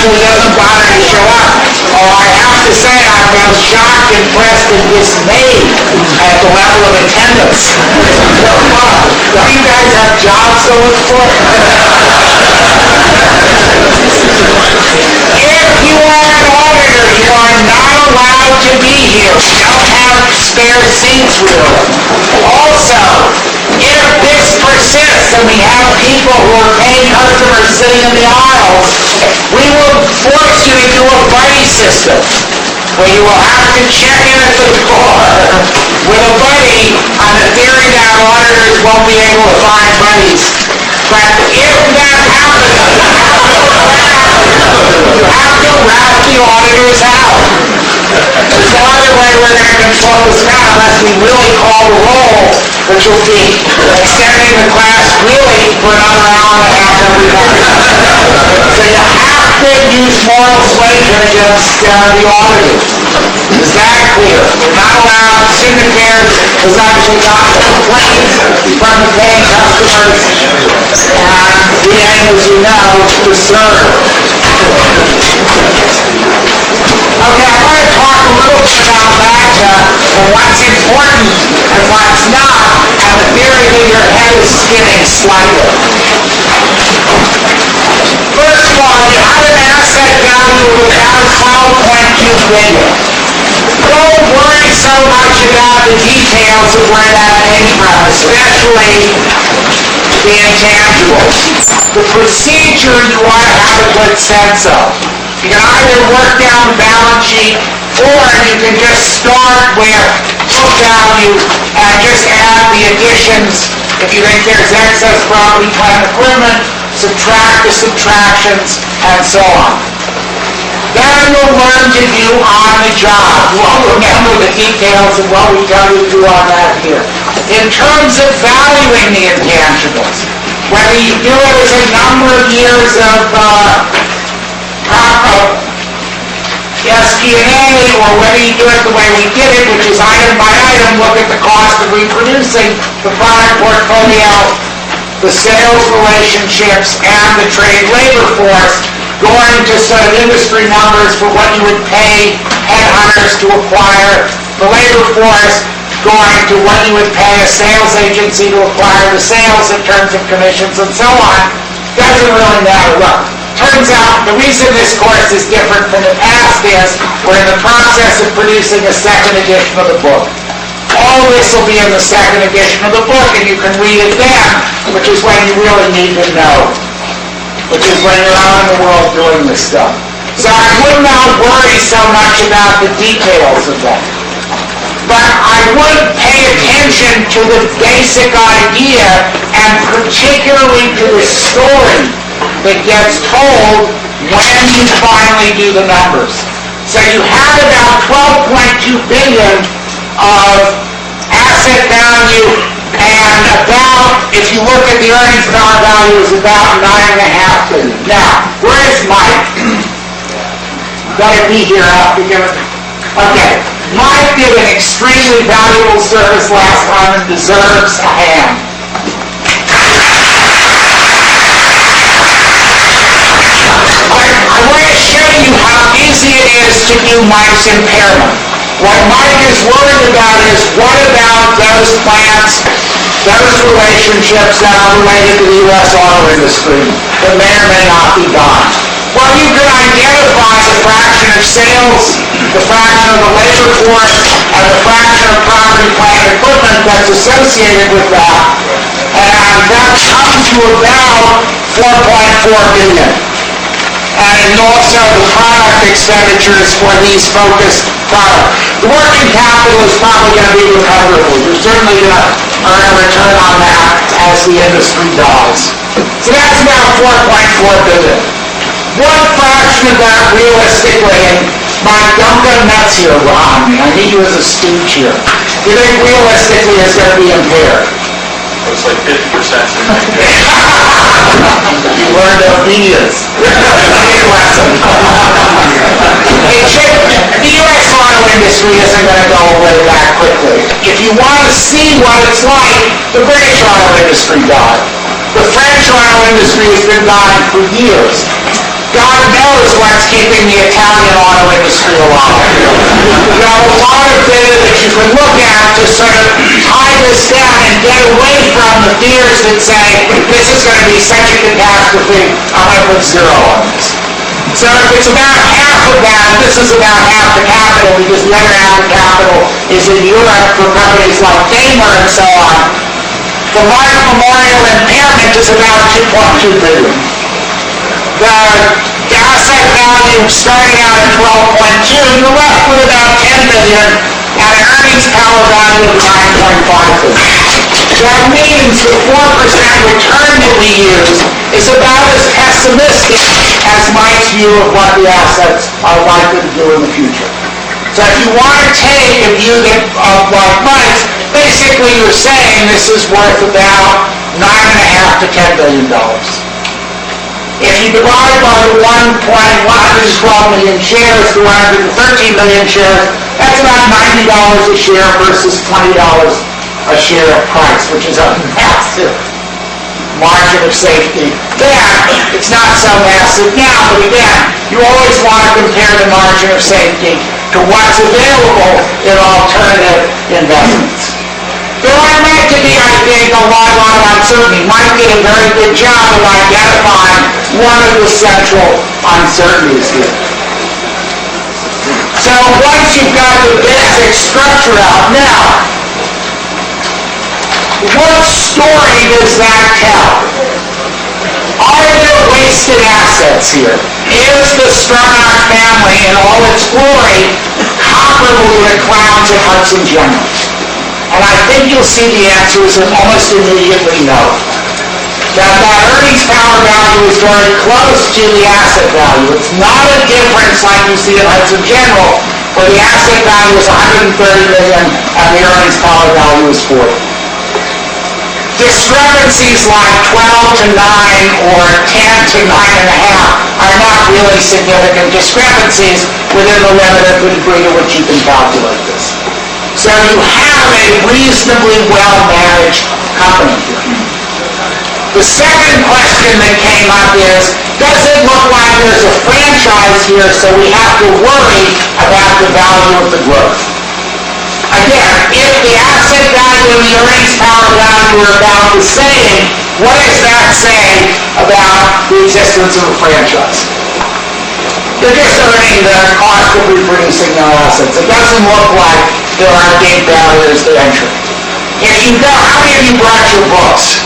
usually doesn't bother to show up. Oh, I have to say, I'm both shocked, impressed, and dismayed at the level of attendance. Don't you guys have jobs to look for? If you are an auditor, you are not allowed to be here. We don't have spare seats, really. Also, if this persists and we have people who are paying customers sitting in the aisles, we will force you to do a buddy system where you will have to check in at the door with a buddy on the theory that auditors won't be able to find buddies. But if that happens, you have to rat the auditors out. There's no other way we're going to control this now unless we really call the roll, which will be extending the class really for another hour and a half every night. So you have to use moral suasion against the auditors. Is that clear? We're not allowed signatures. There's actually not complaints from the paying customers. And the aim, as you know, is to serve. Okay, I want to talk a little bit about that and what's important and what's not, and the theory that your head is spinning slightly. First of all, you have an asset value of about $12.2 billion. Don't worry so much about the details of where that came from, especially the intangibles. The procedure you want to have a good sense of. You can either work down the balance sheet, or you can just start with book value and just add the additions. If you think there's excess property, plant, equipment, subtract the subtractions, and so on. That you'll learn to do on the job. You won't remember the details of what we tell you to do on that here. In terms of valuing the intangibles, whether you do it as a number of years of SG&A, or whether you do it the way we did it, which is item by item, look at the cost of reproducing the product portfolio, the sales relationships, and the trade labor force, going to sort of industry numbers for what you would pay headhunters to acquire the labor force, going to what you would pay a sales agency to acquire the sales in terms of commissions and so on. Doesn't really matter. Look, turns out the reason this course is different from the past is we're in the process of producing a second edition of the book. All this will be in the second edition of the book, and you can read it then, which is when you really need to know, which is when you're out in the world doing this stuff. So I would not worry so much about the details of that. But I would pay attention to the basic idea, and particularly to the story that gets told when you finally do the numbers. So you have about $12.2 billion of asset value, and about, if you look at the earnings power value, is about $9.5 billion. Now, where is Mike? Gotta be here after giving. Okay, Mike did an extremely valuable service last time and deserves a hand. I want to show you how easy it is to do Mike's impairment. What Mike is worried about is, what about those plants, those relationships that are related to the U.S. auto industry that may or may not be gone? Well, you can identify the fraction of sales, the fraction of the labor force, and the fraction of property, plant, and equipment that's associated with that, and that comes to about $4.4 billion. And also the product expenditures for these focused products. The working capital is probably going to be recoverable. You're certainly going to earn a return on that as the industry does. So that's about $4.4 billion. One fraction of that realistically, and don't go nuts here, Ron. I need you as a stooge here. You think realistically is going to be impaired? Looks like 50%. You learned obedience. The U.S. auto industry isn't going to go away that quickly. If you want to see what it's like, the British auto industry died. The French auto industry has been dying for years. God knows what's keeping the Italian auto industry alive. You have a lot of data that you can look at to sort of tie this down and get away from the fears that say, this is going to be such a catastrophe, I'm going to put zero on this. So if it's about half of that, this is about half the capital, because the other half of the capital is in Europe for companies like Daimler and so on. The life memorial impairment is about $2.2 billion. The asset value starting out at 12.2, you're left with about $10 billion and an earnings power value of 9.5 billion. That means the 4% return that we use is about as pessimistic as Mike's view of what the assets are likely to do in the future. So if you want to take a view like Mike's, basically you're saying this is worth about $9.5 to $10 billion. If you divide by the 112 million shares to 113 million shares, that's about $90 a share versus $20 a share of price, which is a massive margin of safety. Then, it's not so massive now, but again, you always want to compare the margin of safety to what's available in alternative investments. There are meant to be, I think, a lot of uncertainty. Mike did a very good job of identifying one of the central uncertainties here. So once you've got the basic structure out, now, what story does that tell? Are there wasted assets here? Is the Stronach family in all its glory comparable to the Clowns at Hudson General? And I think you'll see the answer is almost immediately no. That earnings power value is very close to the asset value. It's not a difference like you see at Hudson General, where the asset value is $130 million and the earnings power value is $40. Discrepancies like 12 to 9 or 10 to 9.5 are not really significant discrepancies within the limited degree to which you can calculate this. So you have a reasonably well-managed company here. The second question that came up is, does it look like there's a franchise here so we have to worry about the value of the growth? Again, if the asset value and the earnings power value are about the same, what does that say about the existence of a franchise? They're just earning the cost of reproducing their assets. It doesn't look like there are big barriers to entry. If you go, how many of you brought your books?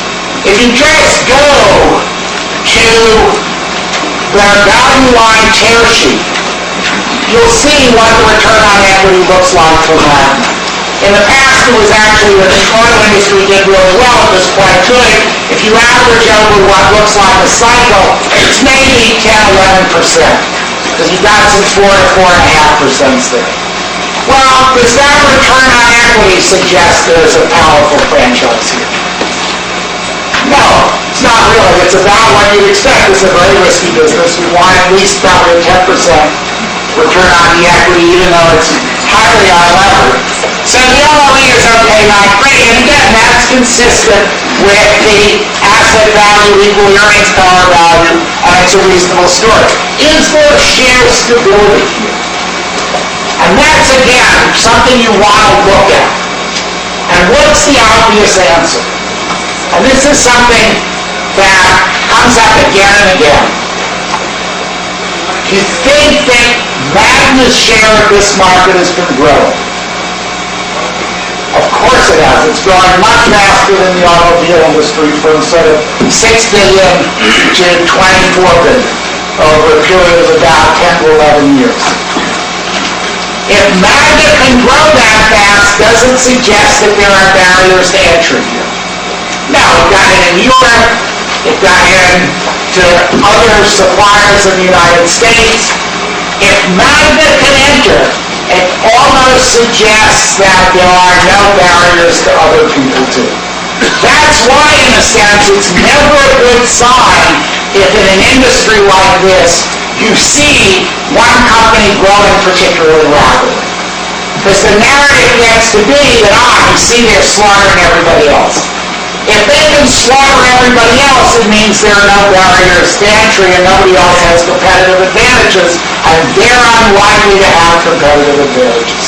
If you just go to the value line tear sheet, you'll see what the return on equity looks like for that. In the past, it was actually the auto industry did really well. It was quite good. If you average over what looks like a cycle, it's maybe 10-11%. Because you've got some 4 to 4.5% there. Well, does that return on equity suggest there's a powerful franchise here? No, it's not really. It's about what you'd expect. It's a very risky business. We want at least probably a 10% return on the equity, even though it's highly unlevered. So the LOE is okay, not great. And again, that's consistent with the asset value equal earnings power value, and it's a reasonable story. Is there share stability here? And that's, again, something you want to look at. And what's the obvious answer? And this is something that comes up again and again. You think that Magna's share of this market has been growing? Of course it has. It's growing much faster than the automobile industry from sort of $6 billion to $24 billion over a period of about 10 to 11 years. If Magna can grow that fast, doesn't suggest that there are barriers to entry here. No, it got in Europe, it got into other suppliers in the United States. If Magna can enter, it almost suggests that there are no barriers to other people too. That's why, in a sense, it's never a good sign if in an industry like this, you see one company growing particularly rapidly. Because the narrative gets to be that, you see they're slaughtering everybody else. If they can slaughter everybody else, it means there are no barriers to entry and nobody else has competitive advantages, and they're unlikely to have competitive advantages.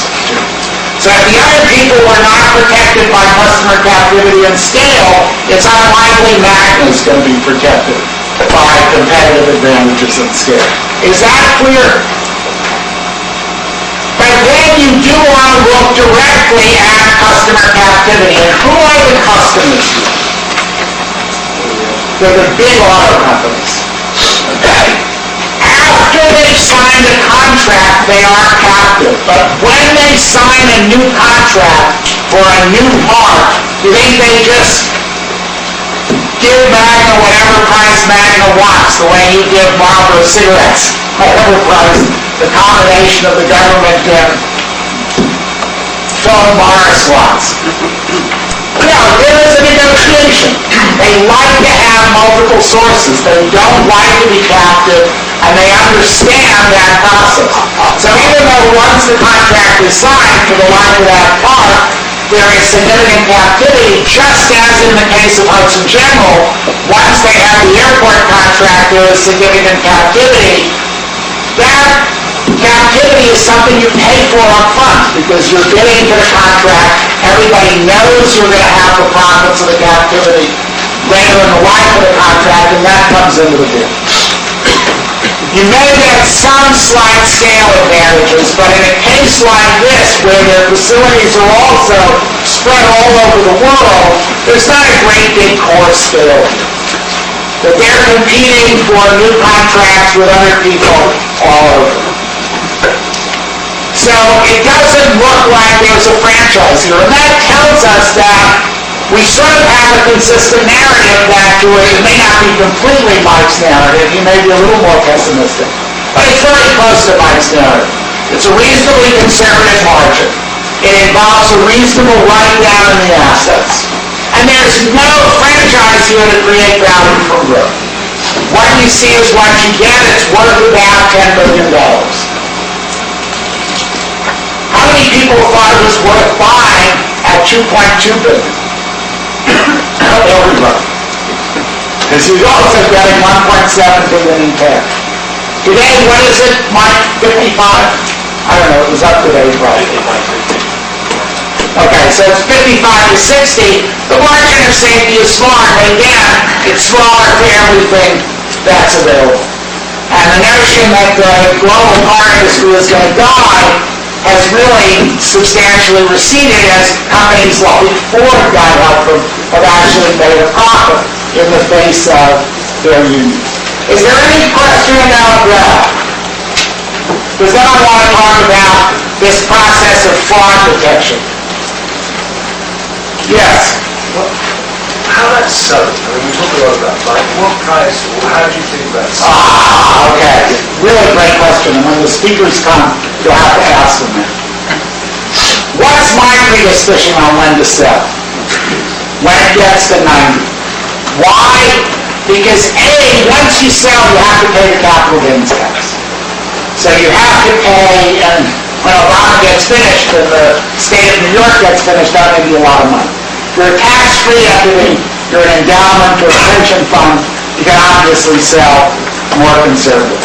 So if the other people were not protected by customer captivity and scale, it's unlikely Magna's going to be protected by competitive advantages and scale. Is that clear? But then you do want to look directly at customer captivity. And who are the customers here? They're the big auto companies. Okay? After they've signed a contract, they are captive. But when they sign a new contract for a new part, you think they just give Magna whatever price Magna wants, the way you give Marlboro cigarettes, whatever price, the combination of the government and Philip Morris wants. No, there is a negotiation. They like to have multiple sources. They don't like to be captive, and they understand that process. So even though once the contract is signed for the life of that part, there is significant captivity, just as in the case of Hudson General, once they have the airport contract, there is significant captivity. That captivity is something you pay for up front because you're bidding for the contract. Everybody knows you're going to have the profits of the captivity later in the life of the contract, and that comes into the bid. You may get some slight scale advantages, but in a case like this, where their facilities are also spread all over the world, there's not a great big core scale here. But they're competing for new contracts with other people all over. So it doesn't look like there's a franchise here, and that tells us that we sort of have a consistent narrative that it may not be completely Mike's narrative, he may be a little more pessimistic, but it's very close to Mike's narrative. It's a reasonably conservative margin. It involves a reasonable write-down in the assets. And there's no franchise here to create value from growth. What you see is what you get. It's worth about $10 billion. How many people thought it was worth buying at $2.2 billion? Everybody. Because he's also getting $1.7 billion in cash. Today, what is it, Mike? 55? I don't know, it was up today probably. Okay, so it's 55 to 60. The margin of safety is small, but again, it's smaller for everything that's available. And the notion that the global car industry is going to die has really substantially receded as companies like Ford, God help them, have actually made a profit in the face of their union. Is there any question about that? Because then I want to talk about this process of fraud detection. Yes? Well, how that's so? I mean, we talk a lot about, like, what price, or how do you think that's so? Okay. Really great question. And when the speakers come, you'll have to ask them that. What's my biggest suspicion on when to sell? When it gets to 90. Why? Because A, once you sell, you have to pay the capital gains tax. So you have to pay, and when Obama gets finished and the state of New York gets finished, that'll give you a lot of money. You're tax-free entity, you're an endowment or a pension fund, you can obviously sell more conservatively.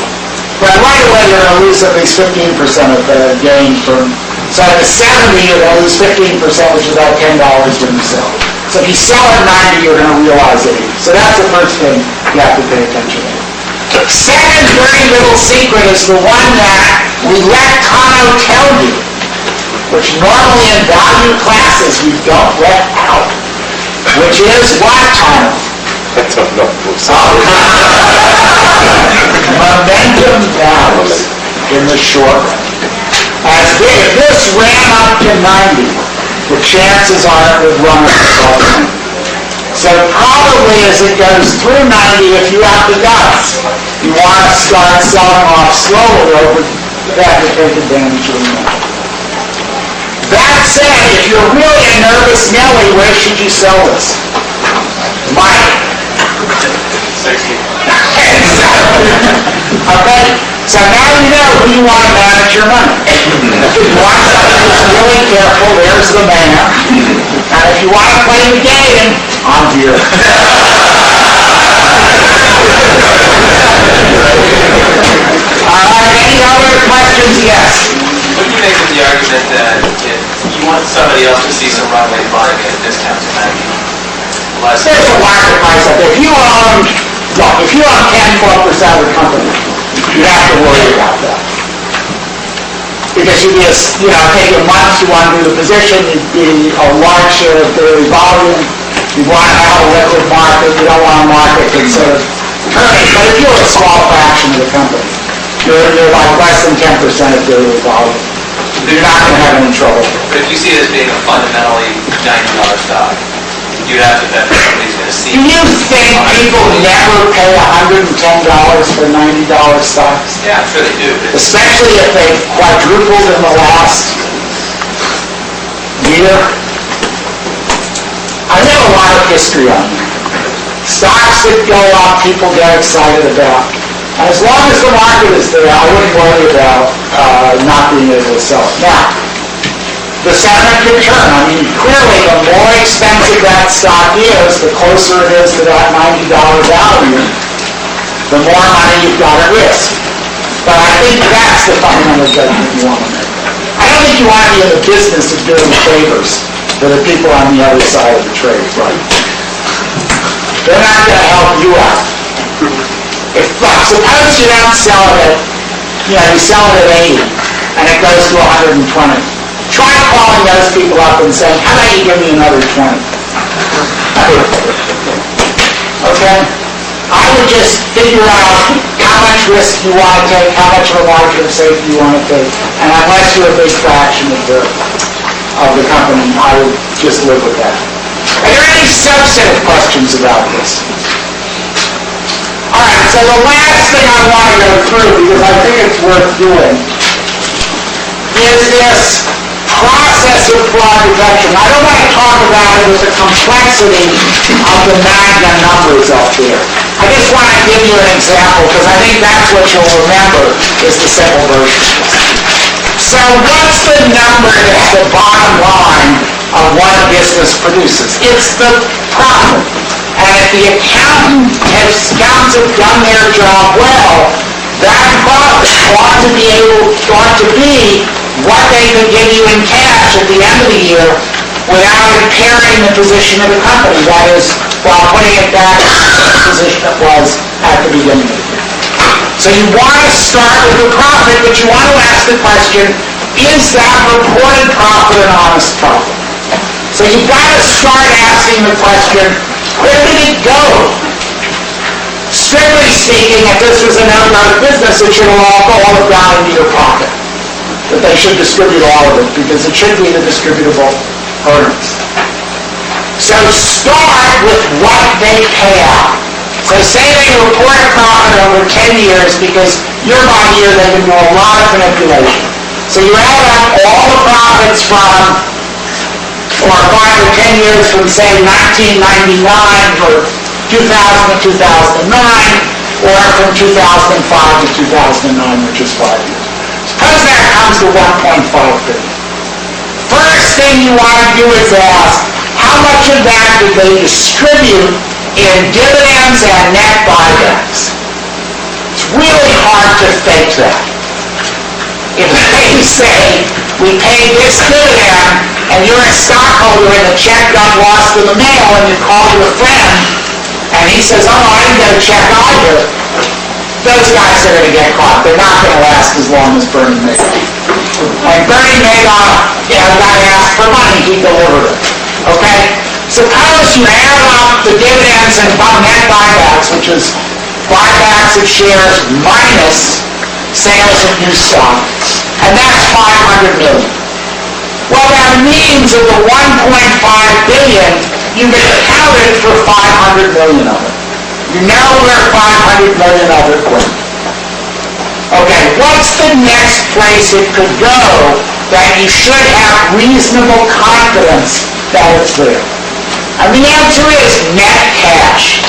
But right away you're going to lose at least 15% of the gain from, so at the 70 you're going to lose 15%, which is about $10 when you sell. So if you sell at 90, you're going to realize 80. So that's the first thing you have to pay attention to. Second very little secret is the one that we let Kano tell you, which normally in value classes you don't let out, which is what, Kano? I don't know. Momentum values in the short run. If this ran up to 90, the chances are it would run up to 12. So probably as it goes through 90, if you have the guts, you want to start selling off slowly over that to take advantage of the market. That said, if you're really a nervous Nelly, where should you sell this? Mike? 60. Okay, so now you know who you want to manage your money. If you want something that's really careful, there's the man. And if if you want to play the game, I'm here. All right, any other questions? Yes. What do you make of the argument that if you want somebody else to see some runway buying at a discount to 90, less? There's a market price up there. If you own 10, 12% of the company, you have to worry about that. Because you'd be, take a month to undo the position, you'd be a large share of daily volume, you want to have a liquid market, you don't want a market that's sort of turning. But if you're a small fraction of the company, you're like less than 10% of daily volume, you're not going to have any trouble. But if you see it as being a fundamentally $90 stock, you'd have to bet that somebody's going to see Do it. you think people never pay $110 for $90 stocks? Yeah, I'm sure they do. But Especially if they've quadrupled in the last year? I have a lot of history on them. Stocks that go up, people get excited about. And as long as the market is there, I wouldn't worry about not being able to sell it. Now, the sentiment can turn. I mean, clearly, the more expensive that stock is, the closer it is to that $90 value, the more money you've got at risk. But I think that's the fundamental judgment you want to make. I don't think you want to be in the business of doing favors for the people on the other side of the trade, right? They're not going to help you out. Suppose you don't sell it at, you sell it at 80, and it goes to 120. Try calling those people up and saying, how about you give me another 20? Okay? I would just figure out how much risk you want to take, how much of a margin of safety you want to take, and unless you're a big fraction of the company, I would just live with that. Are there any subset of questions about this? All right, so the last thing I want to go through, because I think it's worth doing, is this process of fraud detection. I don't want to talk about it with the complexity of the magna numbers up there. I just want to give you an example, because I think that's what you'll remember is the simple version. So what's the number that's the bottom line of what a business produces? It's the profit. And if the accountants have done their job well, that profit ought to be what they can give you in cash at the end of the year without impairing the position of the company. That is, while putting it back in the position it was at the beginning of the year. So you want to start with the profit, but you want to ask the question, is that reported profit an honest profit? So you've got to start asking the question, where did it go? Strictly speaking, if this was an no-growth business, it should all go all down into your pocket. That they should distribute all of it, because it should be the distributable earnings. So start with what they pay out. So say they report a profit over 10 years, because year by year they can do a lot of manipulation. So you add up all the profits from, or 5 or 10 years from, say, 1999 for 2000 to 2009, or from 2005 to 2009, which is 5 years. Suppose that comes to 1.5 billion. First thing you want to do is ask, how much of that did they distribute in dividends and net buybacks? It's really hard to fake that. If they say, we paid this dividend, and you're a stockholder and the check got lost in the mail, and you call your friend, and he says, oh, I didn't get a check either, those guys are going to get caught. They're not going to last as long as Bernie Madoff. And Bernie Madoff, got asked for money, he delivered it. Okay? Suppose you add up the dividends and net buybacks, which is buybacks of shares minus sales of new stock, and that's 500 million. Well, that means of the 1.5 billion, you've accounted for 500 million of it. You know where 500 million of it went. Okay, what's the next place it could go that you should have reasonable confidence that it's there? And the answer is net cash.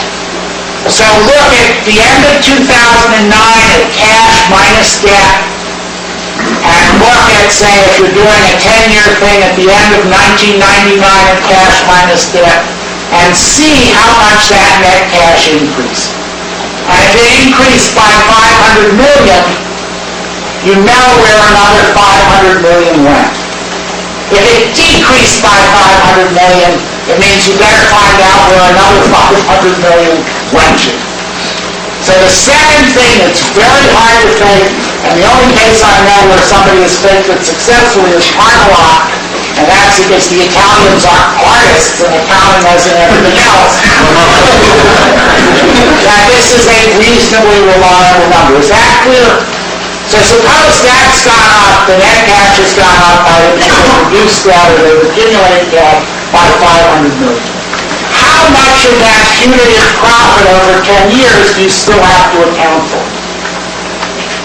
So look at the end of 2009 at cash minus debt, and look at, say, if you're doing a 10-year thing at at the end of 1999 in cash minus debt and see how much that net cash increased. And if it increased by 500 million, you know where another 500 million went. If it decreased by 500 million, it means you better find out where another 500 million went to. So the second thing that's very hard to fake, and the only case I know where somebody has faked it successfully is Greenwald, and that's because the Italians aren't artists and accounting isn't everything else. Now this is a reasonably reliable number. Is that clear? So suppose that's gone up, the net cash has gone up by reduced debt or they've accumulated debt by 500 million. How much of that punitive profit over 10 years do you still have to account for?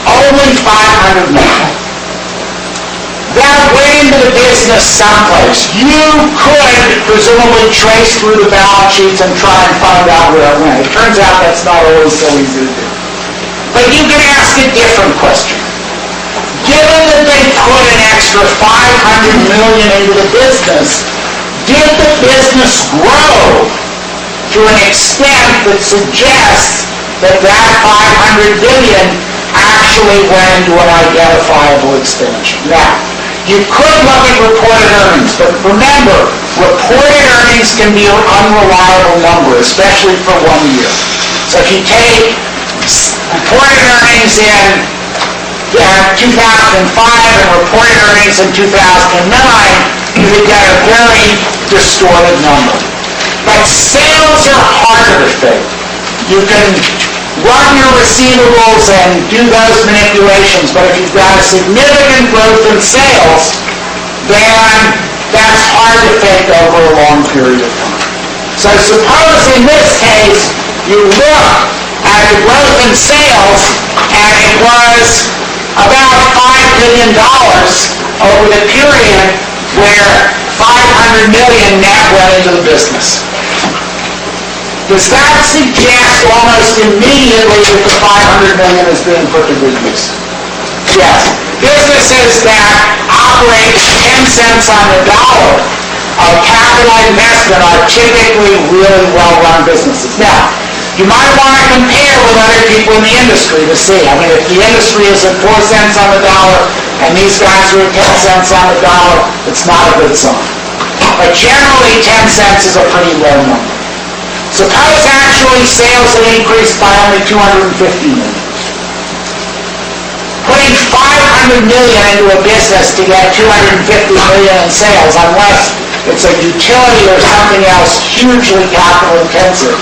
Only 500 million. That went into the business someplace. You could presumably trace through the balance sheets and try and find out where it went. It turns out that's not always so easy to do. But you can ask a different question. Given that they put an extra 500 million into the business, did the business grow to an extent that suggests that that 500 billion actually went into an identifiable expansion? Now, you could look at reported earnings, but remember, reported earnings can be an unreliable number, especially for 1 year. So if you take reported earnings in 2005 and reported earnings in 2009, you would get a very distorted number. But sales are harder to fake. You can run your receivables and do those manipulations, but if you've got a significant growth in sales, then that's hard to fake over a long period of time. So suppose in this case, you look at the growth in sales, and it was about $5 billion over the period where 500 million net went into the business. Does that suggest almost immediately that the 500 million is being put to good use? Yes. Businesses that operate 10 cents on the dollar of capital investment are typically really well-run businesses. Now, you might want to compare with other people in the industry to see. I mean, if the industry is at 4 cents on the dollar and these guys are at 10 cents on the dollar, it's not a good sign. But generally, 10 cents is a pretty low number. Suppose actually sales had increased by only 250 million. Putting 500 million into a business to get 250 million in sales, unless it's a utility or something else hugely capital intensive,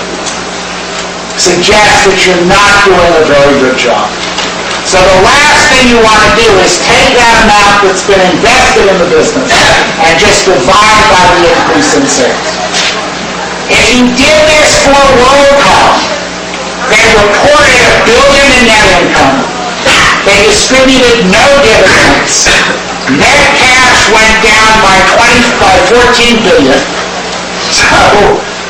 suggests that you're not doing a very good job. So the last thing you want to do is take that amount that's been invested in the business and just divide by the increase in sales. If you did this for WorldCom, they reported $1 billion in net income. They distributed no dividends. Net cash went down by 14 billion. So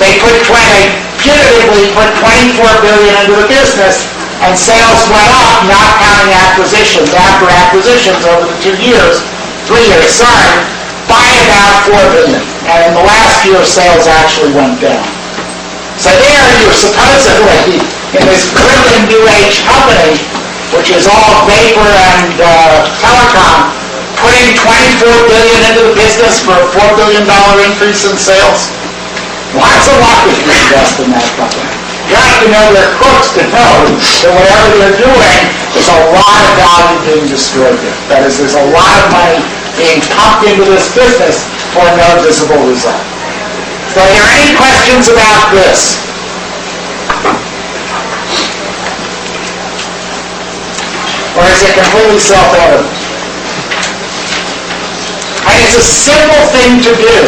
they punitively put 24 billion into the business, and sales went up, not counting acquisitions, after acquisitions over the 3 years, by about 4 billion. And in the last year, sales actually went down. So there you're supposedly, in this brilliant new age company, which is all vapor and telecom, putting 24 billion into the business for a $4 billion increase in sales. Lots of luck if you invest in that company. You have to know their crooks to know that whatever they're doing, there's a lot of value being destroyed there. That is, there's a lot of money being pumped into this business for no visible result. So are there any questions about this? Or is it completely self-evident? And it's a simple thing to do.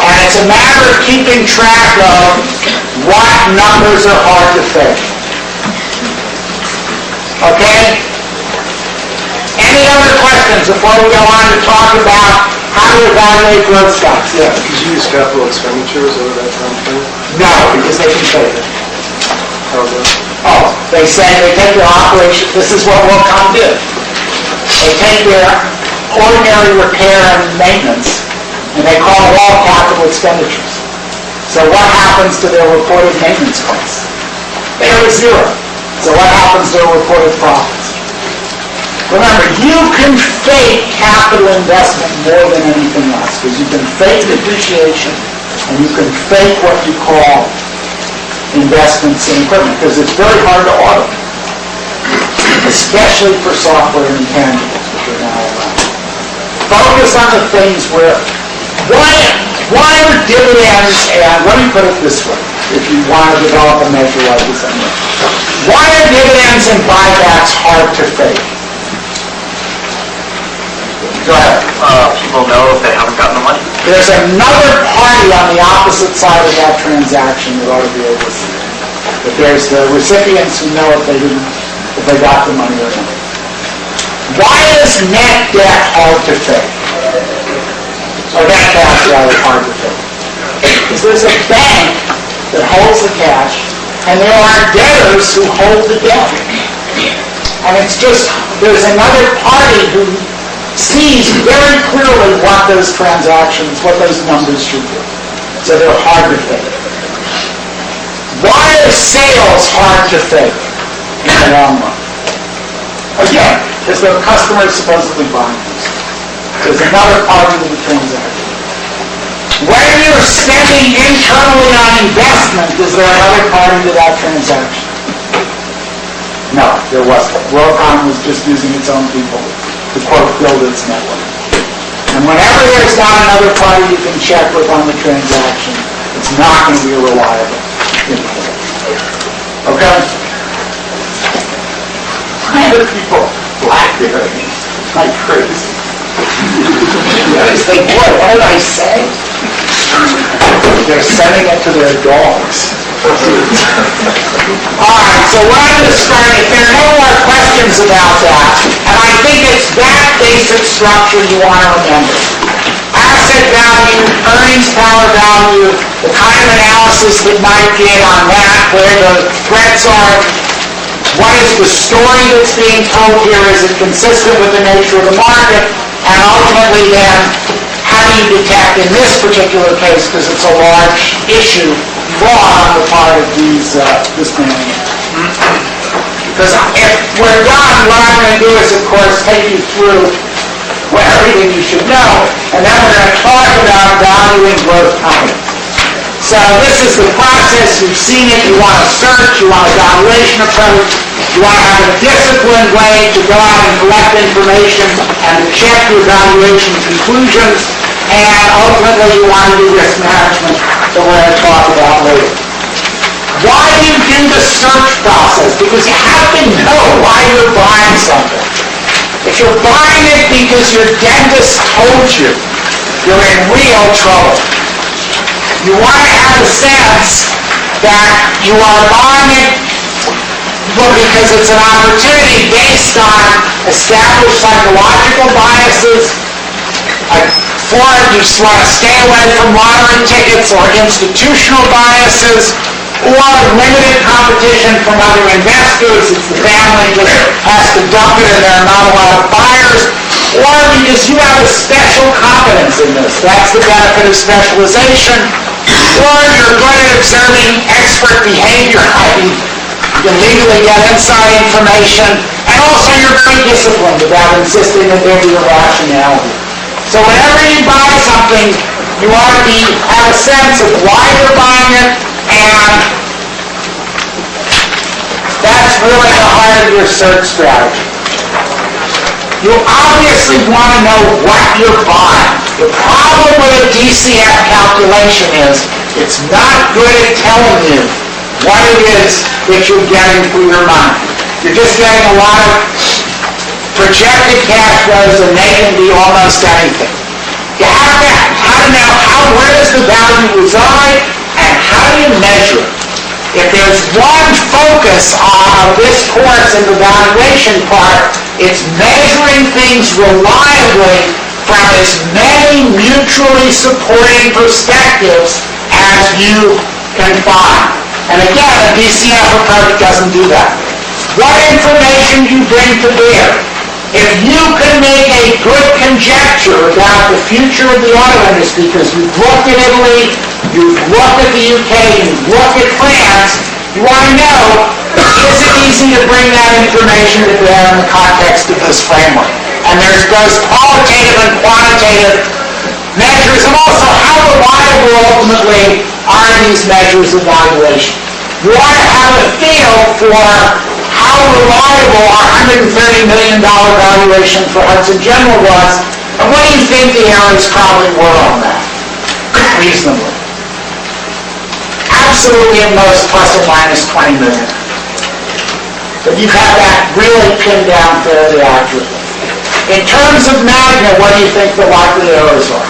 And it's a matter of keeping track of what numbers are hard to fake. Okay? Any other questions before we go on to talk about how to evaluate growth stocks? Yeah. Did you use capital expenditures over that time frame? No, because they can fake it. How's that? Oh, they say they take their operation, this is what WorldCom did. They take their ordinary repair and maintenance, expenditures. So what happens to their reported maintenance costs? They are zero. So what happens to their reported profits? Remember, you can fake capital investment more than anything else, because you can fake depreciation and you can fake what you call investments in equipment, because it's very hard to audit, especially for software and intangibles, which are now around. Focus on the things where, why are dividends, and let me put it this way, if you want to develop a measure like this, why are dividends and buybacks hard to fake? Go ahead. People know if they haven't gotten the money. There's another party on the opposite side of that transaction that ought to be able to see it. But there's the recipients who know if they got the money or not. Why is net debt hard to fake? Or net cash rather hard to fake? Because there's a bank that holds the cash, and there are debtors who hold the debt. And it's just, there's another party who sees very clearly what those transactions, what those numbers should be. So they're hard to fake. Why are sales hard to fake in the long run? Again, because the customer is supposedly buying these. There's another party to the transaction. When you're spending internally on investment, is there another party to that transaction? No, there wasn't. WorldCom was just using its own people to, quote, build its network. And whenever there's not another party you can check with on the transaction, it's not going to be a reliable indicator. Okay? Why do people blackberry me like crazy? They think, boy, what did I say? They're sending it to their dogs. Alright, so what I'm describing, if there are no more questions about that, and I think it's that basic structure you want to remember. Asset value, earnings power value, the kind of analysis that Mike did on that, where the threats are, what is the story that's being told here, is it consistent with the nature of the market, and ultimately then, how do you detect in this particular case, because it's a large issue, fraud on the part of this man. Because if we're done, what I'm going to do is, of course, take you through everything you should know, and then we're going to talk about valuing growth companies. So this is the process. You've seen it. You want to search. You want a valuation approach. You want to have a disciplined way to go out and collect information and to check your valuation conclusions. And ultimately, you want to do risk management that we're going to talk about later. Why do you do the search process? Because you have to know why you're buying something. If you're buying it because your dentist told you, you're in real trouble. You want to have a sense that you are buying it because it's an opportunity based on established psychological biases. For it, you just want to stay away from lottery tickets or institutional biases, or limited competition from other investors. It's the family that has to dump it and there are not a lot of buyers. Or because you have a special competence in this. That's the benefit of specialization. Or you're good at observing expert behavior. You can legally get inside information. And also you're very disciplined about insisting that there be a rationality. So whenever you buy something, you ought to have a sense of why you're buying it, and that's really the heart of your search strategy. You obviously want to know what you're buying. The problem with a DCF calculation is it's not good at telling you what it is that you're getting for your money. You're just getting a lot of projected cash flows, and they can be almost anything. You have to know where does the value reside, and how do you measure it? If there's one focus on this course in the valuation part, it's measuring things reliably from as many mutually supporting perspectives as you can find. And again, a DCF approach doesn't do that. What information you bring to bear? If you can make a good conjecture about the future of the auto industry, because you've looked at Italy, you've looked at the UK, you've looked at France, you want to know, is it easy to bring that information to bear in the context of this framework? And there's both qualitative and quantitative measures, and also how reliable ultimately are these measures of valuation. You want to have a feel for how reliable our $130 million valuation for Hudson General was, and what do you think the errors probably were on that, reasonably? Absolutely at most plus or minus 20 million. But you have that really pinned down fairly accurately. In terms of Magna, what do you think the likely errors are?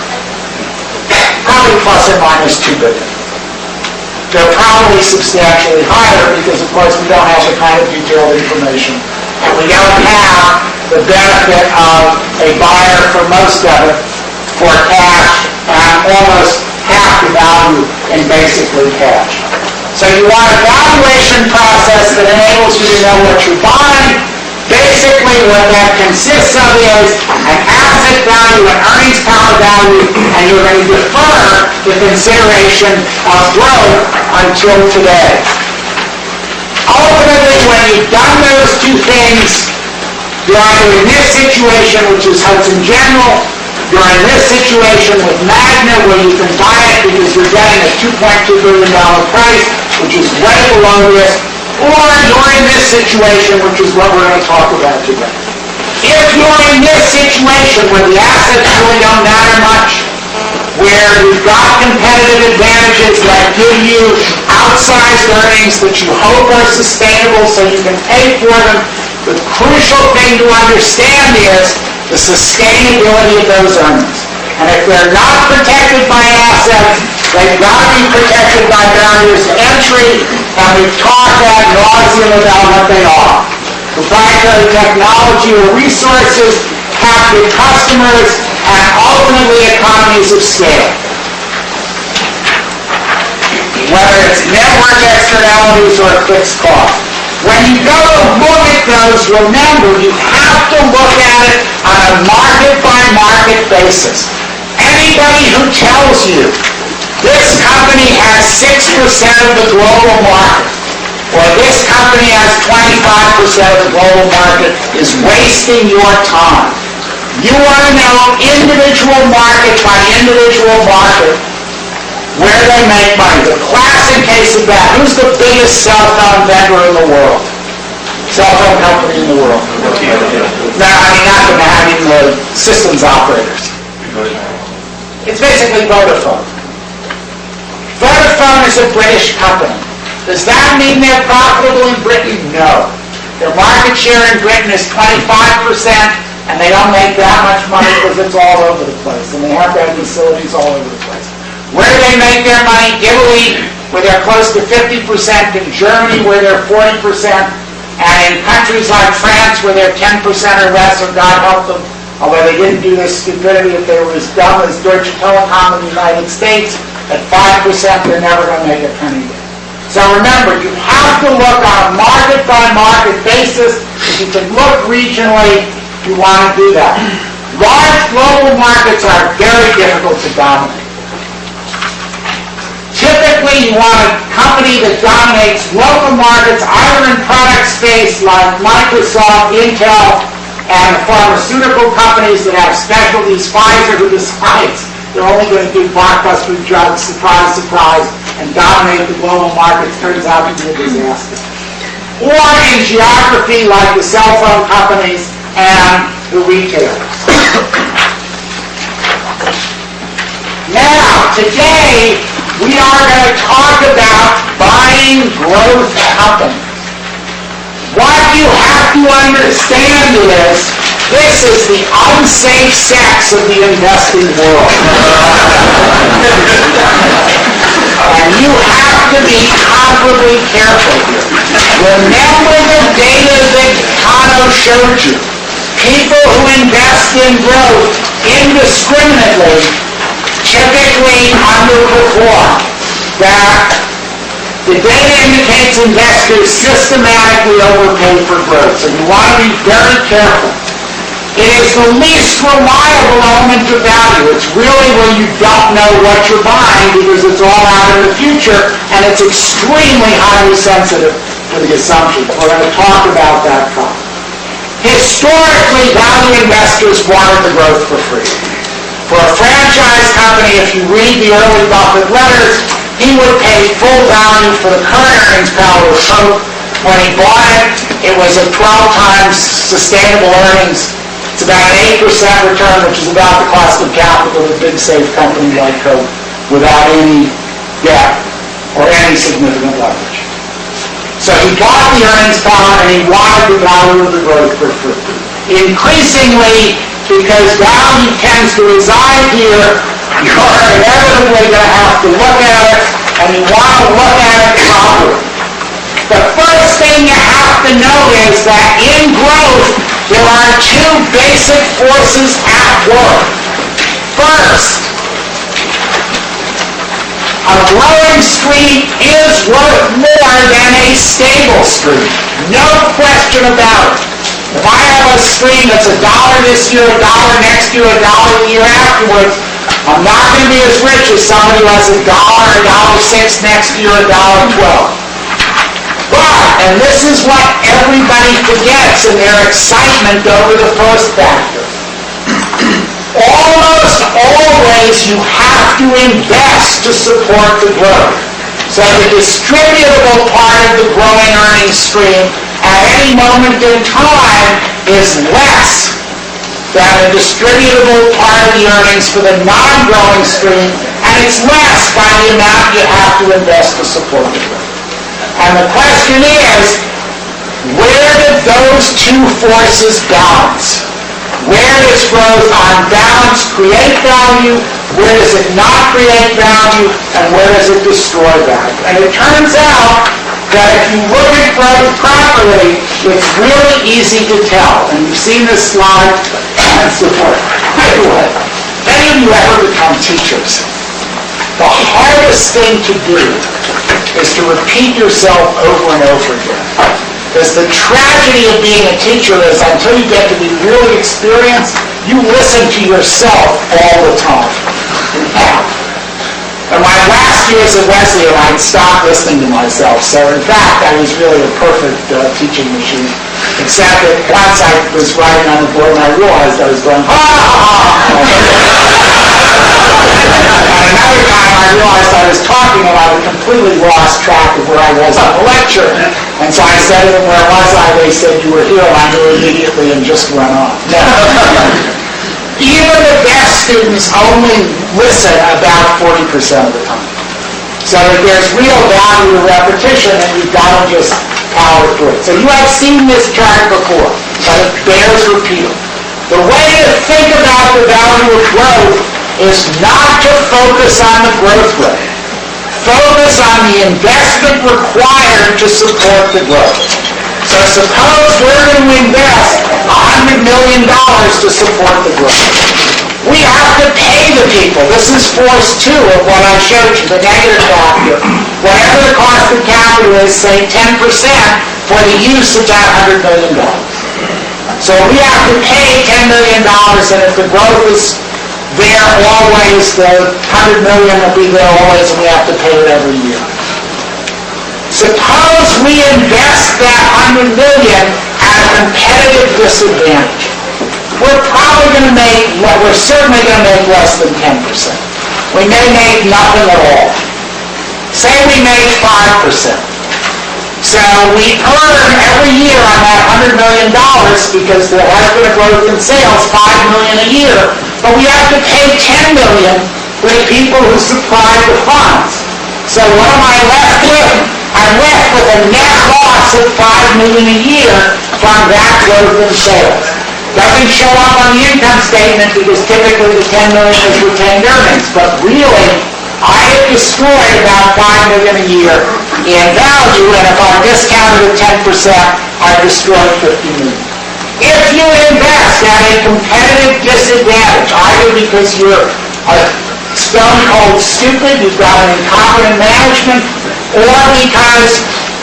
Probably plus or minus 2 billion. They're probably substantially higher because, of course, we don't have the kind of detailed information, and we don't have the benefit of a buyer for most of it for cash and almost half the value in basically cash. So you want a valuation process that enables you to know what you're buying. Basically, what that consists of is an asset value, an earnings power value, and you're going to defer the consideration of growth until today. Ultimately, when you've done those two things, you're either in this situation, which is Hudson General, you're in this situation with Magna, where you can buy it because you're getting a $2.2 billion price, which is way below this, or you're in this situation, which is what we're going to talk about today. If you're in this situation where the assets really don't matter much, where you've got competitive advantages that give you outsized earnings that you hope are sustainable so you can pay for them, the crucial thing to understand is the sustainability of those earnings. And if they're not protected by assets, they've got to be protected by barriers to entry, and we've talked ad nauseum about what they are. Proprietary technology or resources, captive customers, and ultimately economies of scale. Whether it's network externalities or fixed costs. When you go to look at those, remember, you have to look at it on a market-by-market basis. Anybody who tells you this company has 6% of the global market, or this company has 25% of the global market, is wasting your time. You want to know individual market by individual market where they make money. The classic case of that, who's the biggest cell phone vendor in the world? Cell phone company in the world? No, I mean not the having the systems operators. It's basically Vodafone. Vodafone is a British company. Does that mean they're profitable in Britain? No. Their market share in Britain is 25%, and they don't make that much money because it's all over the place, and they have to have facilities all over the place. Where do they make their money? Italy, where they're close to 50%, in Germany, where they're 40%, and in countries like France, where they're 10% or less, or God help them, although they didn't do this stupidity, if they were as dumb as Deutsche Telekom in the United States, at 5%, they're never going to make a penny there. So remember, you have to look on a market-by-market basis. If you can look regionally, you want to do that. Large global markets are very difficult to dominate. Typically, you want a company that dominates local markets, either in product space like Microsoft, Intel, and the pharmaceutical companies that have specialties, Pfizer, who decides they're only going to do blockbuster drugs, surprise, surprise, and dominate the global markets, turns out to be a disaster. Or in geography like the cell phone companies and the retailers. Now, today, we are going to talk about buying growth companies. What you have to understand is this is the unsafe sex of the investing world. And you have to be comparably careful here. Remember the data that Kano showed you. People who invest in growth indiscriminately typically underperform. That the data indicates investors systematically overpay for growth. So you want to be very careful. It is the least reliable element of value. It's really where you don't know what you're buying because it's all out in the future, and it's extremely highly sensitive to the assumptions. We're going to talk about that problem. Historically, value investors wanted the growth for free. For a franchise company, if you read the early Buffett letters, he would pay full value for the current earnings power of Coke. When he bought it, it was at 12 times sustainable earnings. It's about an 8% return, which is about the cost of capital of a big, safe company like Coke without any debt or any significant leverage. So he bought the earnings power and he wanted the value of the growth for free. Increasingly, because value tends to reside here, you're inevitably going to have to look at it, and you want to look at it properly. The first thing you have to know is that in growth, there are two basic forces at work. First, a growing stream is worth more than a stable stream. No question about it. If I have a stream that's $1 this year, $1 next year, $1 the year afterwards, I'm not going to be as rich as somebody who has $1, $1.06 next year, $1.12. But, and this is what everybody forgets in their excitement over the first factor, almost always you have to invest to support the growth. So the distributable part of the growing earnings stream at any moment in time is less than the distributable part of the earnings for the non-growing stream, and it's less by the amount you have to invest to support the growth. And the question is, where do those two forces balance? Where does growth on balance create value? Where does it not create value? And where does it destroy value? And it turns out that if you look at growth properly, it's really easy to tell. And you've seen this slide and so forth. By the way, any of you ever become teachers? The hardest thing to do is to repeat yourself over and over again. Because the tragedy of being a teacher is until you get to be really experienced, you listen to yourself all the time. In my last years at Wesleyan, I'd stopped listening to myself. So in fact, I was really a perfect teaching machine. Except that once I was writing on the board and I realized I was going, ha ha ha. And another time I realized I was talking and I had completely lost track of where I was on the lecture. And so I said to them, where was I? They said, you were here, and I knew immediately and just went on. Even the best students only listen about 40% of the time. So there's real value to repetition, and you've got to just power through it. So you have seen this chart before, but it bears repeating. The way to think about the value of growth is not to focus on the growth rate. Focus on the investment required to support the growth. So suppose we're going to invest $100 million to support the growth. We have to pay the people. This is force 2 of what I showed you, the negative factor. Whatever the cost of capital is, say 10% for the use of that $100 million. So we have to pay $10 million, and if the growth is there always, the $100 million will be there always, and we have to pay it every year. Suppose we invest that $100 million at a competitive disadvantage. We're certainly going to make less than 10%. We may make nothing at all. Say we make 5%. So we earn every year on that $100 million because there has been a growth in sales, $5 million a year, but we have to pay $10 million for the people who supply the funds. So what am I left with? I'm left with a net loss of $5 million a year from that growth in sales. Doesn't show up on the income statement because typically the $10 million is retained earnings, but really, I have destroyed about $5 million a year in value, and if I'm discounted at 10%, I've destroyed $50 million. If you invest at a competitive disadvantage, either because you're a stone cold stupid, you've got an incompetent management, or because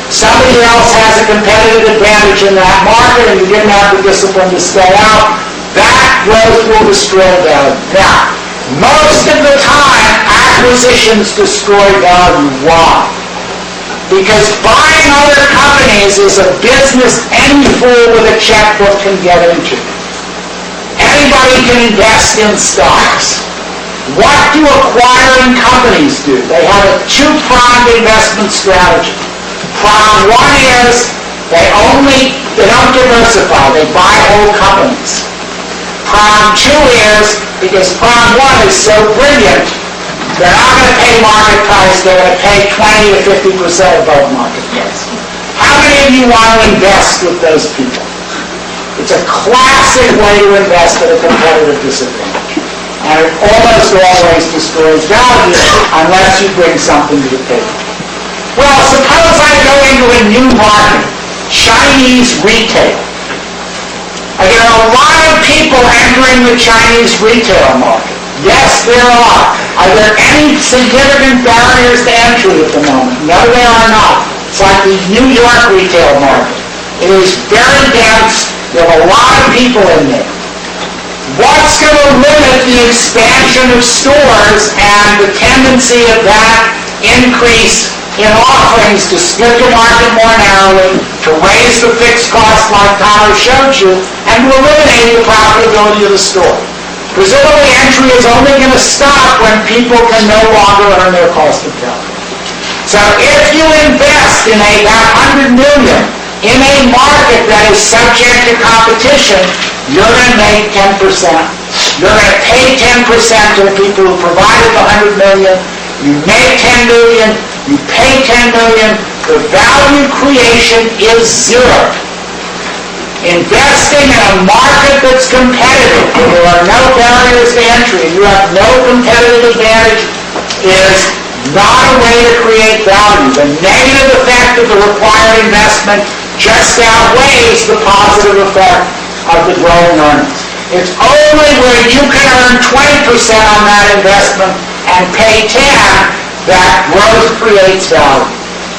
somebody else has a competitive advantage in that market and you didn't have the discipline to stay out, that growth will destroy value. Now, most of the time, acquisitions destroy value. Why? Because buying other companies is a business any fool with a checkbook can get into. Anybody can invest in stocks. What do acquiring companies do? They have a two-pronged investment strategy. Prong one is they don't diversify, they buy whole companies. Prong two is, because prong one is so brilliant, they're not going to pay market price, they're going to pay 20 to 50% above market price. How many of you want to invest with those people? It's a classic way to invest at a competitive disadvantage. And it almost always destroys value unless you bring something to the table. Well, suppose I go into a new market, Chinese retail. I get a lot of people entering the Chinese retail market. Yes, there are. Are there any significant barriers to entry at the moment? No, there are not. It's like the New York retail market. It is very dense. There are a lot of people in there. What's going to limit the expansion of stores and the tendency of that increase in offerings to split the market more narrowly, to raise the fixed cost like Tyler showed you, and to eliminate the profitability of the store? Presumably entry is only going to stop when people can no longer earn their cost of capital. So if you invest in about $100 million in a market that is subject to competition, you're going to make 10%. You're going to pay 10% to the people who provided the $100 million. You make $10 million. You pay $10 million. The value creation is zero. Investing in a market that's competitive, where there are no barriers to entry, and you have no competitive advantage, is not a way to create value. The negative effect of the required investment just outweighs the positive effect of the growing earnings. It's only where you can earn 20% on that investment and pay 10 that growth creates value.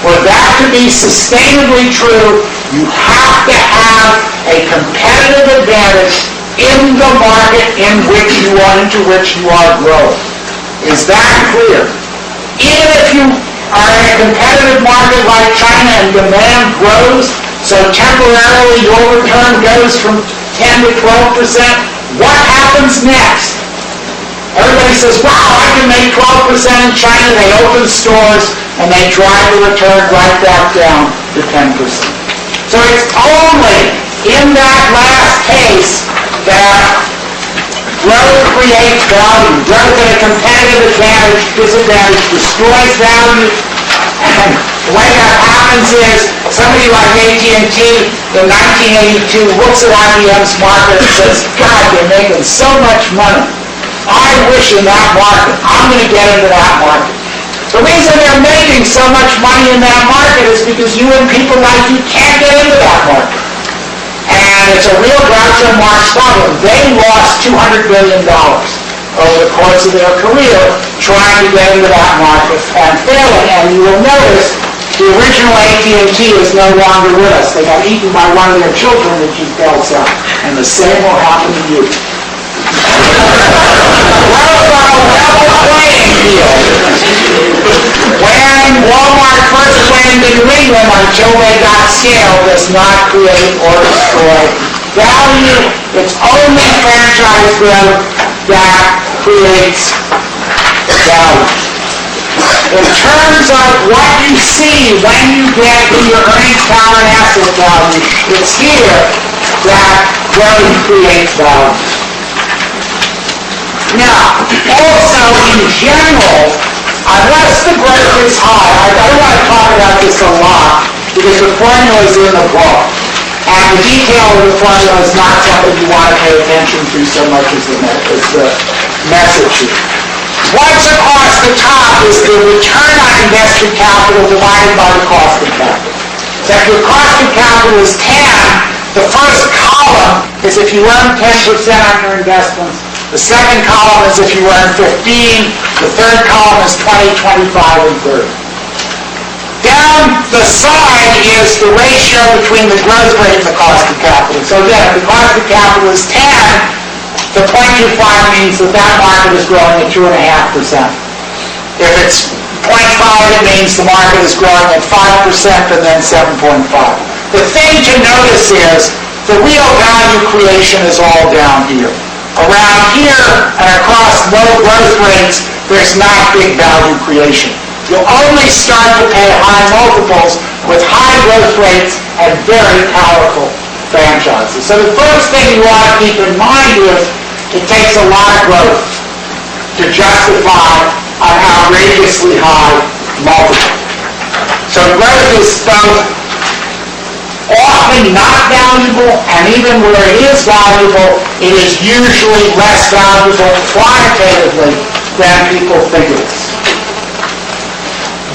For that to be sustainably true, you have to have a competitive advantage in the market into which you are growing. Is that clear? Even if you are in a competitive market like China and demand grows, so temporarily your return goes from 10 to 12%, what happens next? Everybody says, wow, I can make 12% in China. They open stores and they drive the return right back down to 10%. So it's only in that last case that growth creates value. Growth at a competitive advantage, disadvantage destroys value. And the way that happens is somebody like AT&T in 1982 looks at IBM's market and says, God, they're making so much money. I wish in that market, I'm going to get into that market. The reason they're making so much money in that market is because you and people like you can't get into that market. And it's a real Groucho Marx problem. They lost $200 billion over the course of their career trying to get into that market and failing. And you will notice the original AT&T is no longer with us. They got eaten by one of their children, which is Bell South. And the same will happen to you. What about a level playing field? When Walmart first went into New England, until they got scale, does not create or destroy value. It's only franchise growth that creates value. In terms of what you see when you get to your earnings power and asset value, it's here that growth creates value. Now, also in general, unless the growth is high, I don't want to talk about this a lot because the formula is in the book, and the detail of the formula is not something you want to pay attention to so much as the message here. What's across the top is the return on invested capital divided by the cost of capital. So if your cost of capital is 10, the first column is if you earn 10% on your investments. The second column is if you earn 15. The third column is 20, 25, and 30. Down the side is the ratio between the growth rate and the cost of capital. So again, if the cost of capital is 10, The 0.25 means that that market is growing at 2.5%. If it's 0.5, it means the market is growing at 5% and then 7.5. The thing to notice is the real value creation is all down here. Around here and across low growth rates, there's not big value creation. You'll only start to pay high multiples with high growth rates and very powerful franchises. So the first thing you want to keep in mind is it takes a lot of growth to justify an outrageously high multiple. So growth is both often not valuable, and even where it is valuable, it is usually less valuable quantitatively than people think it is.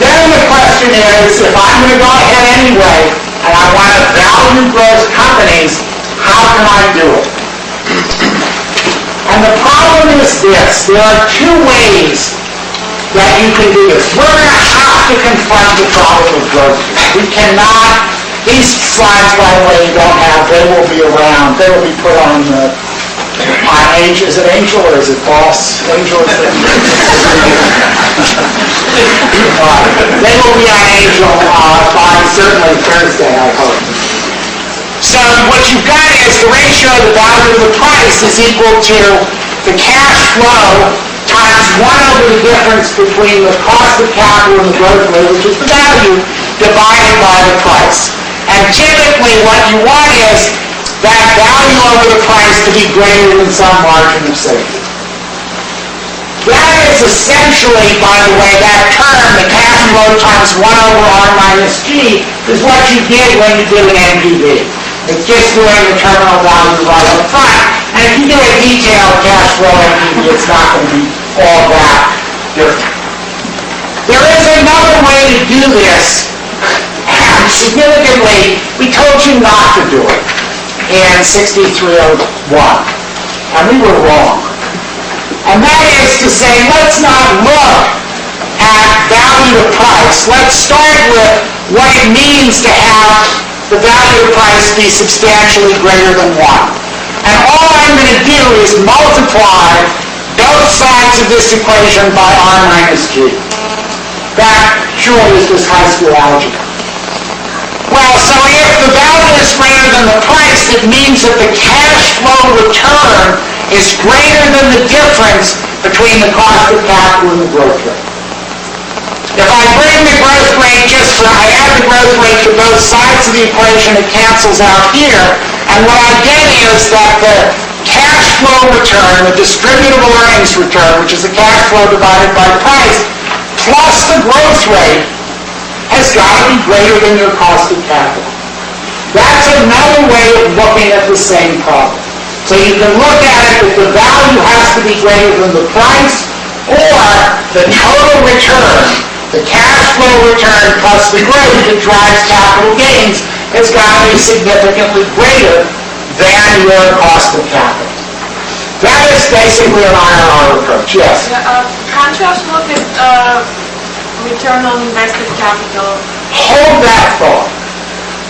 Then the question is, if I'm going to go ahead anyway, and I want to value growth companies, how can I do it? And the problem is this: there are two ways that you can do this. We're going to have to confront the problem of growth. We cannot. These slides, by the way, you don't have. They will be around. They will be put on Angel. Is it Angel or is it Boss? Angel is it? They will be on Angel by certainly Thursday, I hope. So what you've got is the ratio of the value of the price is equal to the cash flow times 1 over the difference between the cost of capital and the growth rate, which is the value, divided by the price. And typically what you want is that value over the price to be greater than some margin of safety. That is essentially, by the way, that term, the cash flow times 1 over R minus G, is what you did when you did an NPV. It's just doing the terminal value right up front. And if you do a detailed cash flow NPV, it's not going to be all that different. There is another way to do this. Significantly, we told you not to do it in 6301, and we were wrong. And that is to say, let's not look at value to price. Let's start with what it means to have the value to price be substantially greater than 1. And all I'm going to do is multiply both sides of this equation by R minus G. That surely is just high school algebra. Well, so if the value is greater than the price, it means that the cash flow return is greater than the difference between the cost of capital and the growth rate. If I bring the growth rate I add the growth rate to both sides of the equation, it cancels out here, and what I get is that the cash flow return, the distributable earnings return, which is the cash flow divided by price, plus the growth rate, has got to be greater than your cost of capital. That's another way of looking at the same problem. So you can look at it that the value has to be greater than the price, or the total return, the cash flow return plus the growth that drives capital gains, has got to be significantly greater than your cost of capital. That is basically an IRR approach, yes? Can't you also look at return on invested capital? Hold that thought.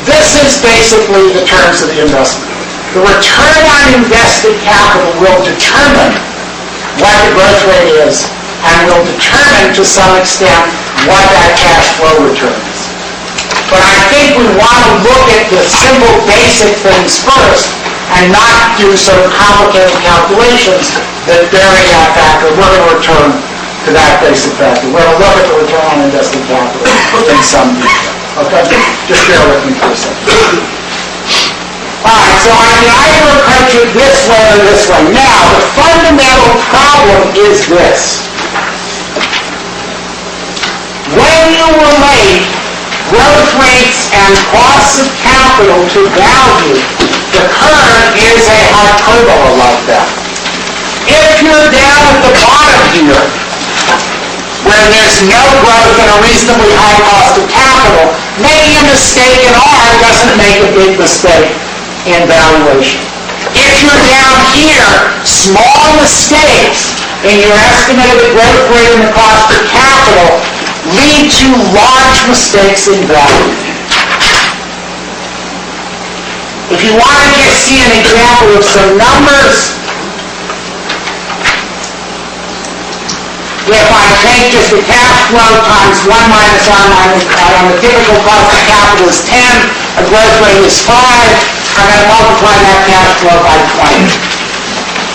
This is basically the terms of the investment. The return on invested capital will determine what the growth rate is and will determine to some extent what that cash flow return is. But I think we want to look at the simple basic things first and not do sort of complicated calculations that vary that factor. We're going to return to that basic factor. We're going to look at the return on invested capital in some detail. Okay? Just bear with me for a second. All right, so I can either approach it this way or this way. Now, the fundamental problem is this. When you relate growth rates and costs of capital to value, the curve is a hyperbola like that. If you're down at the bottom here, where there's no growth and a reasonably high cost of capital, making a mistake in R doesn't make a big mistake in valuation. If you're down here, small mistakes in your estimate of the growth rate and the cost of capital lead to large mistakes in value. If you want to just see an example of some numbers, if I take just the cash flow times 1 minus R minus on the typical cost of capital is 10, a growth rate is 5, I'm going to multiply that cash flow by 20.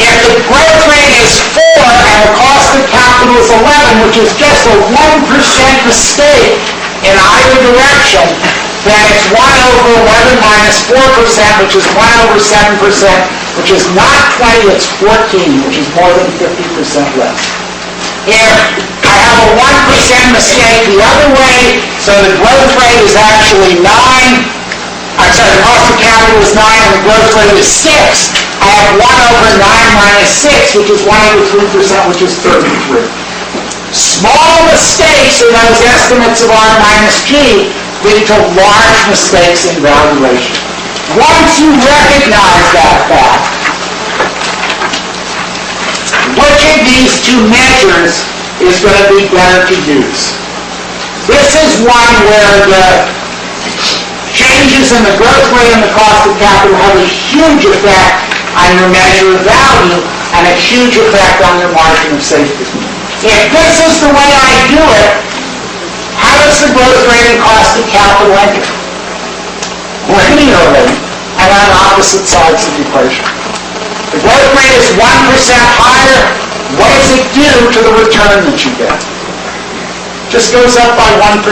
If the growth rate is 4 and the cost of capital is 11, which is just a 1% mistake in either direction, then it's 1 over 11 minus 4%, which is 1 over 7%, which is not 20, it's 14, which is more than 50% less. If I have a 1% mistake the other way, so the growth rate is actually 9, the cost of capital is 9 and the growth rate is 6, I have 1 over 9 minus 6, which is 1 over 3%, which is 33. Small mistakes in those estimates of R minus G lead to large mistakes in valuation. Once you recognize that fact, which of these two measures is going to be better to use? This is one where the changes in the growth rate and the cost of capital have a huge effect on your measure of value and a huge effect on your margin of safety. If this is the way I do it, how does the growth rate and cost of capital enter? Linearly, and on opposite sides of the equation. The growth rate is 1% higher. What does it do to the return that you get? Just goes up by 1%.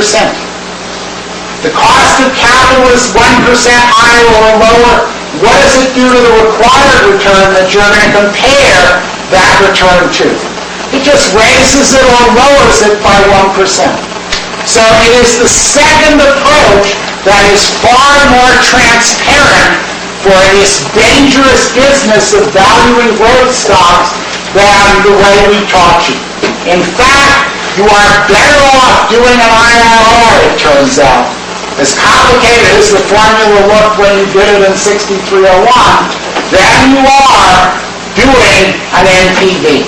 The cost of capital is 1% higher or lower. What does it do to the required return that you're going to compare that return to? It just raises it or lowers it by 1%. So it is the second approach that is far more transparent for this dangerous business of valuing growth stocks than the way we taught you. In fact, you are better off doing an IRR, it turns out. As complicated as the formula looked when you did it in 6301, than you are doing an NPV.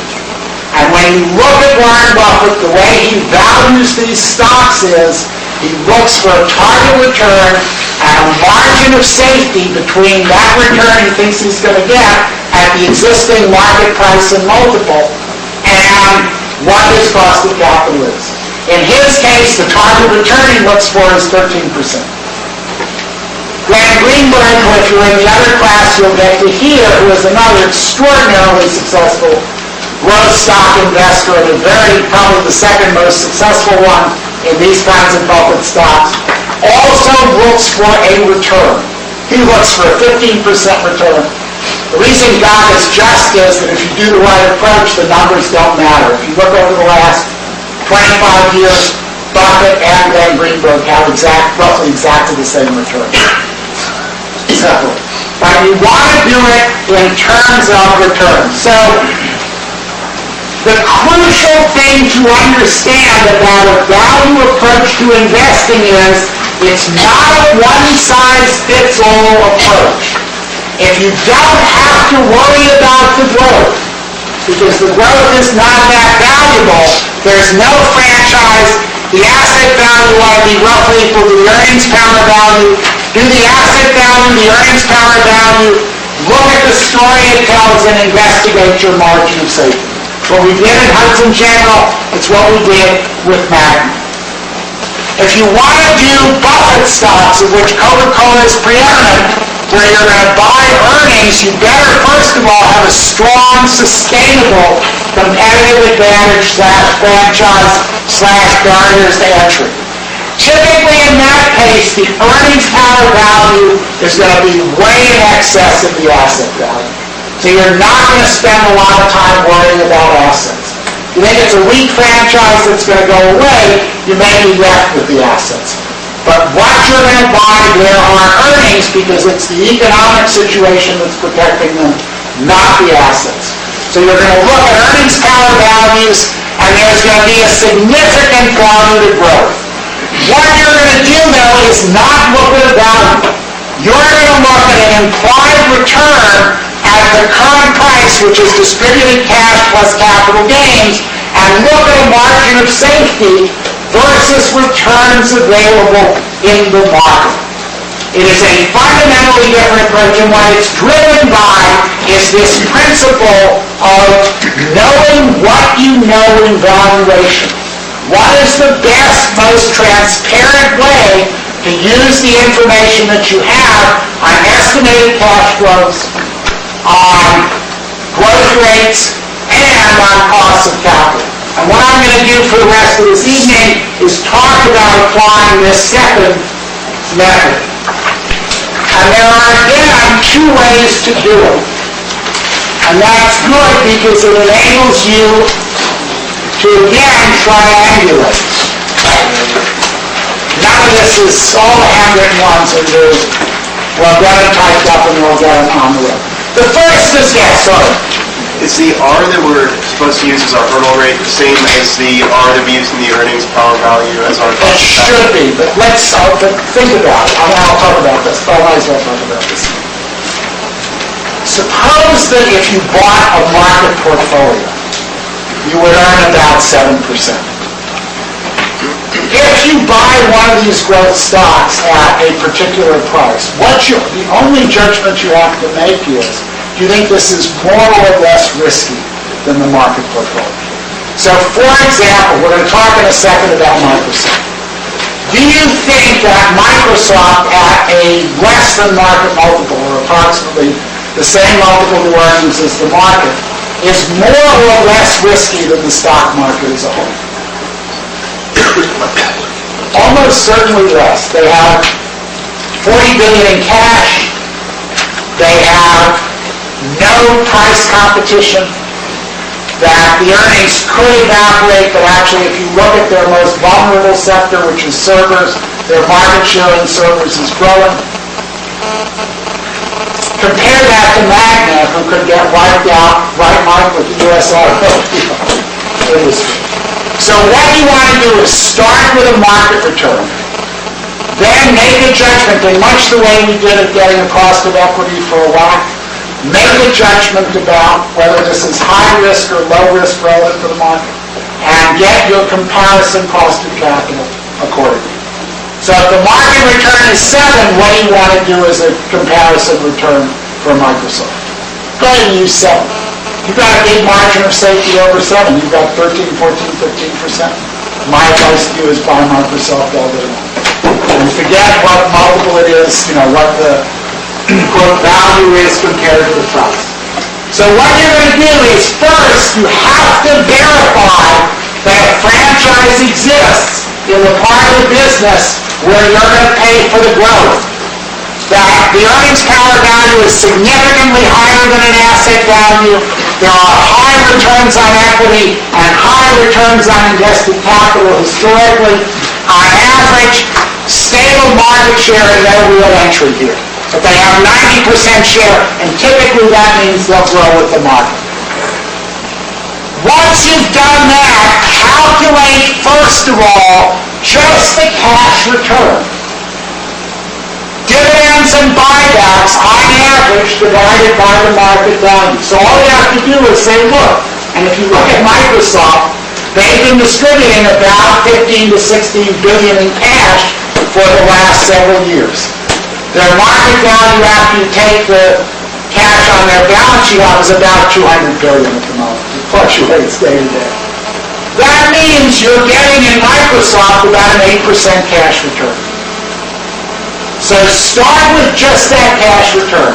And when you look at Warren Buffett, the way he values these stocks is he looks for a target return and a margin of safety between that return he thinks he's going to get at the existing market price and multiple and what his cost of capital is. In his case, the target return he looks for is 13%. Glenn Greenwald, who if you're in the other class you'll get to hear, who is another extraordinarily successful growth stock investor and probably the second most successful one in these kinds of Buffett stocks, also looks for a return. He looks for a 15% return. The reason God is just is that if you do the right approach, the numbers don't matter. If you look over the last 25 years, Buffett and Glenn Greenwald have roughly exactly the same return. So, but you want to do it in terms of return. So, the crucial thing to understand about a value approach to investing is it's not a one-size-fits-all approach. If you don't have to worry about the growth, because the growth is not that valuable, there's no franchise, the asset value ought to be roughly equal to the earnings power value, do the asset value, the earnings power value, look at the story it tells and investigate your margin of safety. What we did at Hudson General, it's what we did with Magna. If you want to do Buffett stocks, of which Coca-Cola is preeminent, where you're going to buy earnings, you better first of all have a strong, sustainable competitive advantage /franchise/barriers to entry. Typically in that case, the earnings power value is going to be way in excess of the asset value. So you're not going to spend a lot of time worrying about assets. You think it's a weak franchise that's going to go away, you may be left with the assets. But what you're going to buy there are earnings because it's the economic situation that's protecting them, not the assets. So you're going to look at earnings power values and there's going to be a significant value to growth. What you're going to do though is not look at a value. You're going to look at an implied return at the current price, which is distributed cash plus capital gains, and look at a margin of safety versus returns available in the market. It is a fundamentally different approach, and what it's driven by is this principle of knowing what you know in valuation. What is the best, most transparent way to use the information that you have on estimated cash flows, on growth rates, and on costs of capital? And what I'm going to do for the rest of this evening is talk about applying this second method. And there are, again, two ways to do it. And that's good because it enables you to, again, triangulate. None of this is all the handwritten ones are new. Well, get them typed up and we'll get them on the road. The first is, yes, sorry. Is the R that we're supposed to use as our hurdle rate the same as the R that we use in the earnings power value as our It cost of should capital? be, but let's think about it. I'll talk about this. Otherwise, I'll talk about this. Suppose that if you bought a market portfolio, you would earn about 7%. If you buy one of these growth stocks at a particular price, the only judgment you have to make is, do you think this is more or less risky than the market portfolio? So, for example, we're going to talk in a second about Microsoft. Do you think that Microsoft at a less than market multiple, or approximately the same multiple to earnings as the market, is more or less risky than the stock market as a whole? Almost certainly less. They have $40 billion in cash. They have no price competition, that the earnings could evaporate, but actually if you look at their most vulnerable sector, which is servers, their market share in servers is growing. Compare that to Magna, who could get wiped out right with the U.S. automobile industry. So what you want to do is start with a market return, then make a judgment in much the way we did at getting a cost of equity for a while. Make a judgment about whether this is high risk or low risk relative to the market, and get your comparison cost of capital accordingly. So if the market return is 7, what you want to do is a comparison return for Microsoft. Go ahead and use 7. You've got a big margin of safety over 7. You've got 13, 14, 15%. My advice to you is buy Microsoft all day long. And forget what multiple it is, what the quote value is compared to the price. So what you're going to do is first you have to verify that a franchise exists in the part of the business where you're going to pay for the growth. That the earnings power value is significantly higher than an asset value. There are high returns on equity and high returns on invested capital historically. On average, stable market share and no real entry here. But they have 90% share, and typically that means they'll grow with the market. Once you've done that, calculate, first of all, just the cash return. Dividends and buybacks, on average, divided by the market value. So all you have to do is say, look, and if you look at Microsoft, they've been distributing about 15 to 16 billion in cash for the last several years. Their market value after you take the cash on their balance sheet out is about 200 billion at the moment. It fluctuates day to day. That means you're getting in Microsoft about an 8% cash return. So start with just that cash return.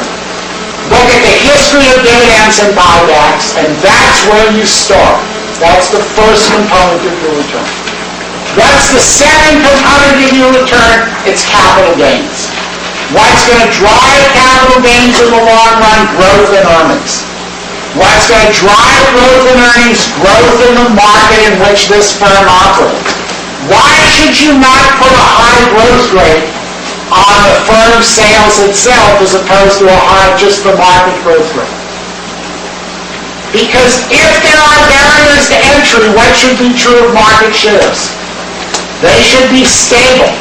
Look at the history of dividends and buybacks, and that's where you start. That's the first component of your return. What's the second component of your return? It's capital gains. What's going to drive capital gains in the long run? Growth in earnings. What's going to drive growth in earnings? Growth in the market in which this firm operates. Why should you not put a high growth rate on the firm's sales itself as opposed to a high just the market growth rate? Because if there are barriers to entry, what should be true of market shares? They should be stable.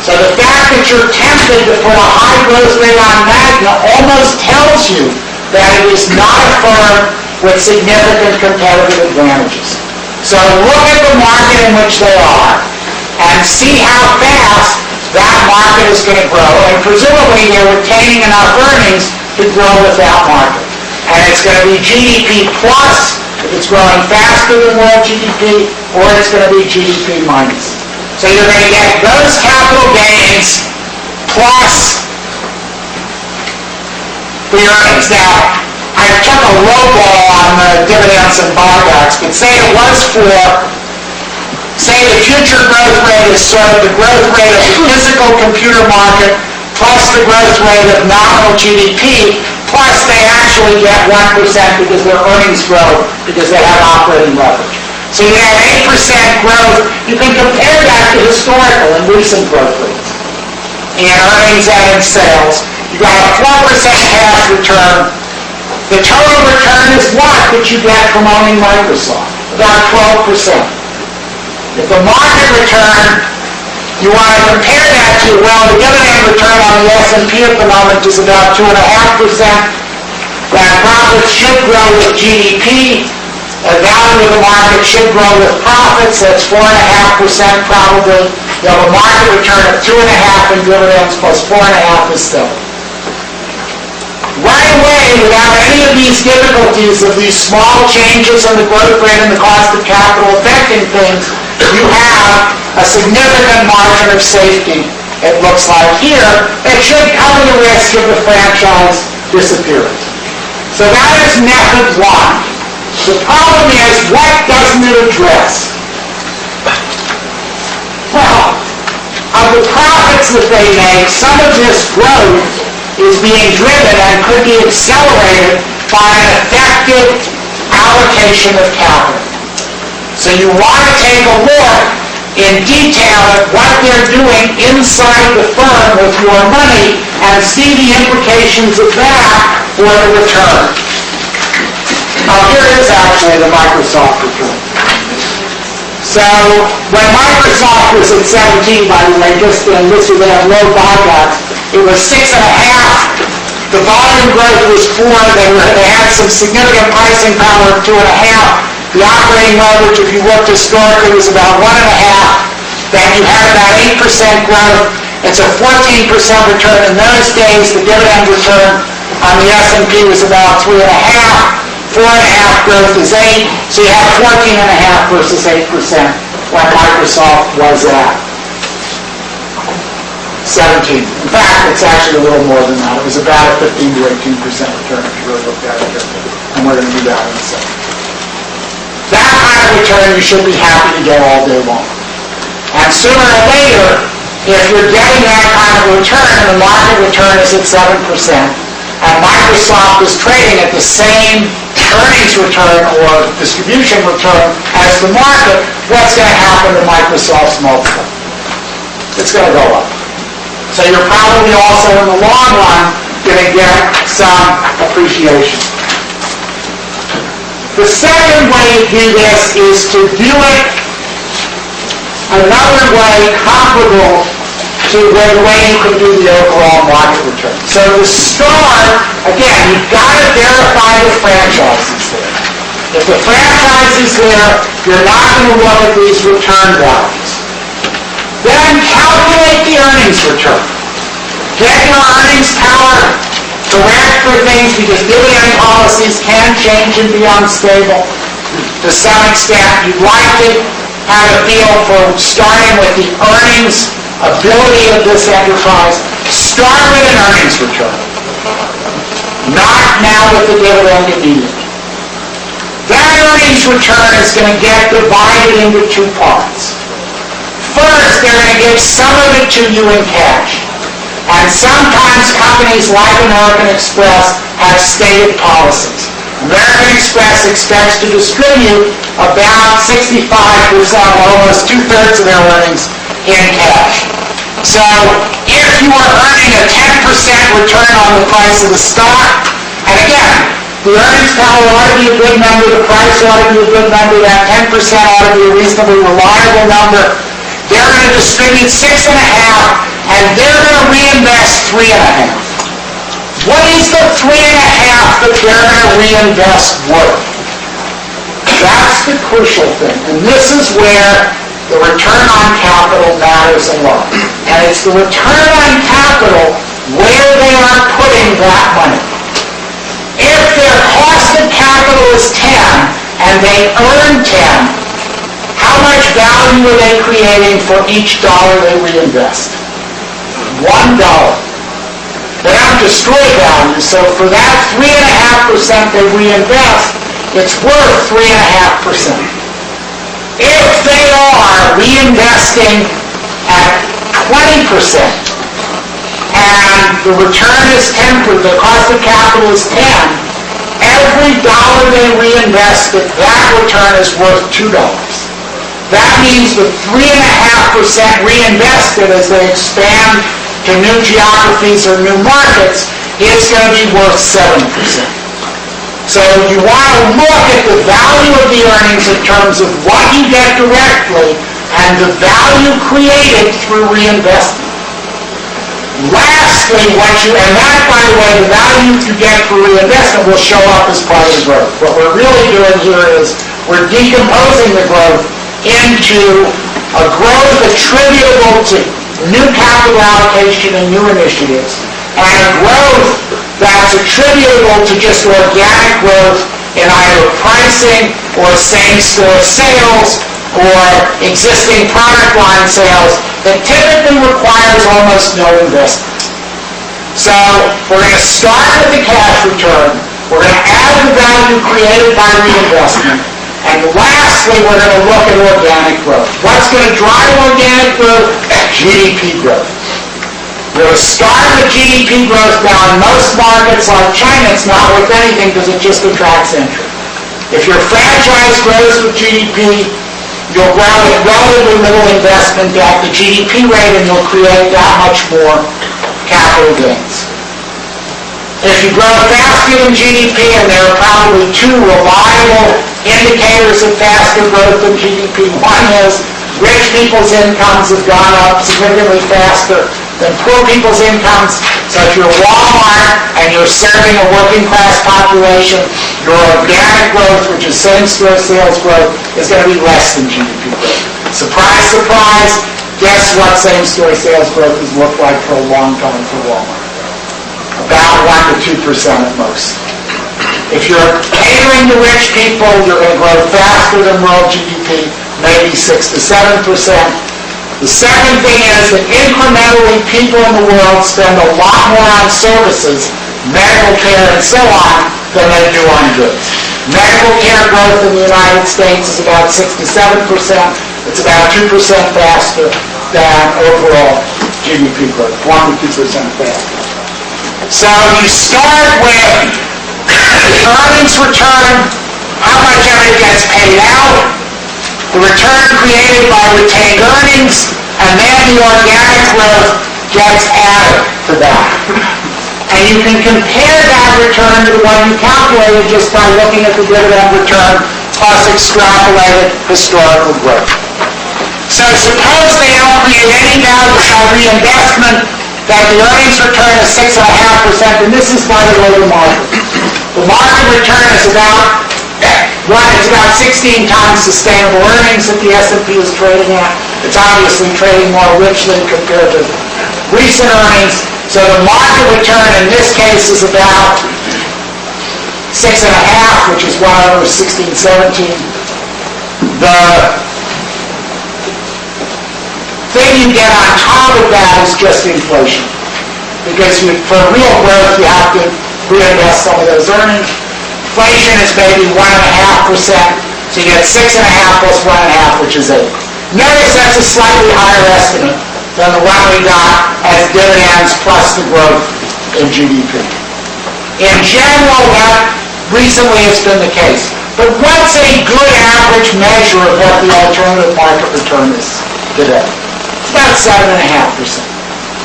So the fact that you're tempted to put a high growth rate on Magna almost tells you that it is not a firm with significant competitive advantages. So look at the market in which they are and see how fast that market is going to grow, and presumably they're retaining enough earnings to grow with that market. And it's going to be GDP plus, if it's growing faster than world GDP, or it's going to be GDP minus. So you're going to get those capital gains plus the earnings. Now, I took a low ball on the dividends and buybacks, but say it was say the future growth rate is sort of the growth rate of the physical computer market plus the growth rate of nominal GDP, plus they actually get 1% because their earnings grow because they have operating leverage. So you have 8% growth. You can compare that to historical and recent growth rates in earnings and in sales. You got a 4% cash return. The total return is what that you get from owning Microsoft? About 12%. If the market return, you want to compare that to, well, the dividend return on the S&P at the moment is about 2.5%. That profits should grow with GDP. The value of the market should grow with profits. That's 4.5% probably. You have a market return of 2.5 in dividends plus 4.5 is still. Right away, without any of these difficulties of these small changes in the growth rate and the cost of capital affecting things, you have a significant margin of safety, it looks like here, that should cover the risk of the franchise disappearing. So that is method one. The problem is, what doesn't it address? Well, of the profits that they make, some of this growth is being driven and could be accelerated by an effective allocation of capital. So you want to take a look in detail at what they're doing inside the firm with your money and see the implications of that for the return. Now here is actually the Microsoft return. So when Microsoft was at 17, by the way, just in this was at low buybacks, it was 6.5. The volume growth was 4. They had some significant pricing power of 2.5. The operating leverage, if you looked historically, was about 1.5. Then you had about 8% growth. It's a 14% return in those days. The dividend return on the S&P was about 3.5. 4.5 growth is 8. So you have 14.5 versus 8% when Microsoft was at 17. In fact, it's actually a little more than that. It was about a 15 to 18% return if you really look at it here. And we're going to do that in a second. That kind of return you should be happy to get all day long. And sooner or later, if you're getting that kind of return, the market return is at 7%, and Microsoft is trading at the same earnings return or distribution return as the market, what's going to happen to Microsoft's multiple? It's going to go up. So you're probably also, in the long run, going to get some appreciation. The second way to do this is to do it another way comparable to the way you can do the overall market return. So to start, again, you've got to verify the franchise is there. If the franchise is there, you're not going to look at these return values. Then calculate the earnings return. Get your earnings power correct for things because dividend policies can change and be unstable to some extent. You'd like to have a feel for starting with the earnings ability of this enterprise. Start with an earnings return. Not now with the dividend immediately. That earnings return is going to get divided into two parts. First, they're going to give some of it to you in cash. And sometimes companies like American Express have stated policies. American Express expects to distribute about 65%, or almost 2/3 of their earnings in cash. So if you are earning a 10% return on the price of the stock, and again, the earnings power ought to be a good number, the price ought to be a good number, that 10% ought to be a reasonably reliable number, they're going to distribute 6.5, and they're going to reinvest 3.5. What is the 3.5 that they're going to reinvest worth? That's the crucial thing. And this is where the return on capital capital matters a lot. And it's the return on capital where they are putting that money. If their cost of capital is 10 and they earn 10, how much value are they creating for each dollar they reinvest? $1. They don't destroy value, so for that 3.5% they reinvest, it's worth 3.5%. If they are reinvesting at 20% and the return is 10, the cost of capital is 10, every dollar they reinvest, that return is worth $2. That means the 3.5% reinvested as they expand to new geographies or new markets, it's going to be worth 7%. So you want to look at the value of the earnings in terms of what you get directly and the value created through reinvestment. Lastly, and that, by the way, the value you get through reinvestment will show up as part of the growth. What we're really doing here is we're decomposing the growth into a growth attributable to new capital allocation and new initiatives, and a growth that's attributable to just organic growth in either pricing or same-store sales or existing product line sales that typically requires almost no investment. So we're going to start with the cash return, we're going to add the value created by reinvestment, and lastly, we're going to look at organic growth. What's going to drive organic growth? GDP growth. We're going to start with GDP growth. Now, in most markets like China, it's not worth anything because it just attracts entry. If your franchise grows with GDP, you'll grow with relatively little investment at the GDP rate, and you'll create that much more capital gains. If you grow faster than GDP, and there are probably two reliable indicators of faster growth than GDP. One is rich people's incomes have gone up significantly faster than poor people's incomes. So if you're Walmart and you're serving a working class population, your organic growth, which is same-store sales growth, is going to be less than GDP growth. Surprise, surprise, guess what same-store sales growth has looked like for a long time for Walmart? About 1 to 2% at most. If you're catering to rich people, you're going to grow faster than world GDP, maybe 6 to 7%. The second thing is that incrementally people in the world spend a lot more on services, medical care and so on, than they do on goods. Medical care growth in the United States is about 6 to 7%. It's about 2% faster than overall GDP growth, 1 to 2% faster. So you start with the earnings return, how much of it gets paid out, the return created by retained earnings, and then the organic growth gets added to that. And you can compare that return to the one you calculated just by looking at the dividend return plus extrapolated historical growth. So suppose they don't create any value by reinvestment, that the earnings return is 6.5%, and this is, by the way, the market. The market return is about 16 times sustainable earnings that the S&P is trading at. It's obviously trading more richly compared to recent earnings. So the market return in this case is about 6.5, which is 1 over 16, 17. The thing you get on top of that is just inflation. Because for real growth, you have to reinvest some of those earnings. Inflation is maybe 1.5%, so you get 6.5 plus 1.5, which is 8. Notice that's a slightly higher estimate than the one we got as dividends plus the growth in GDP. In general, that recently has been the case. But what's a good average measure of what the alternative market return is today? It's about 7.5%.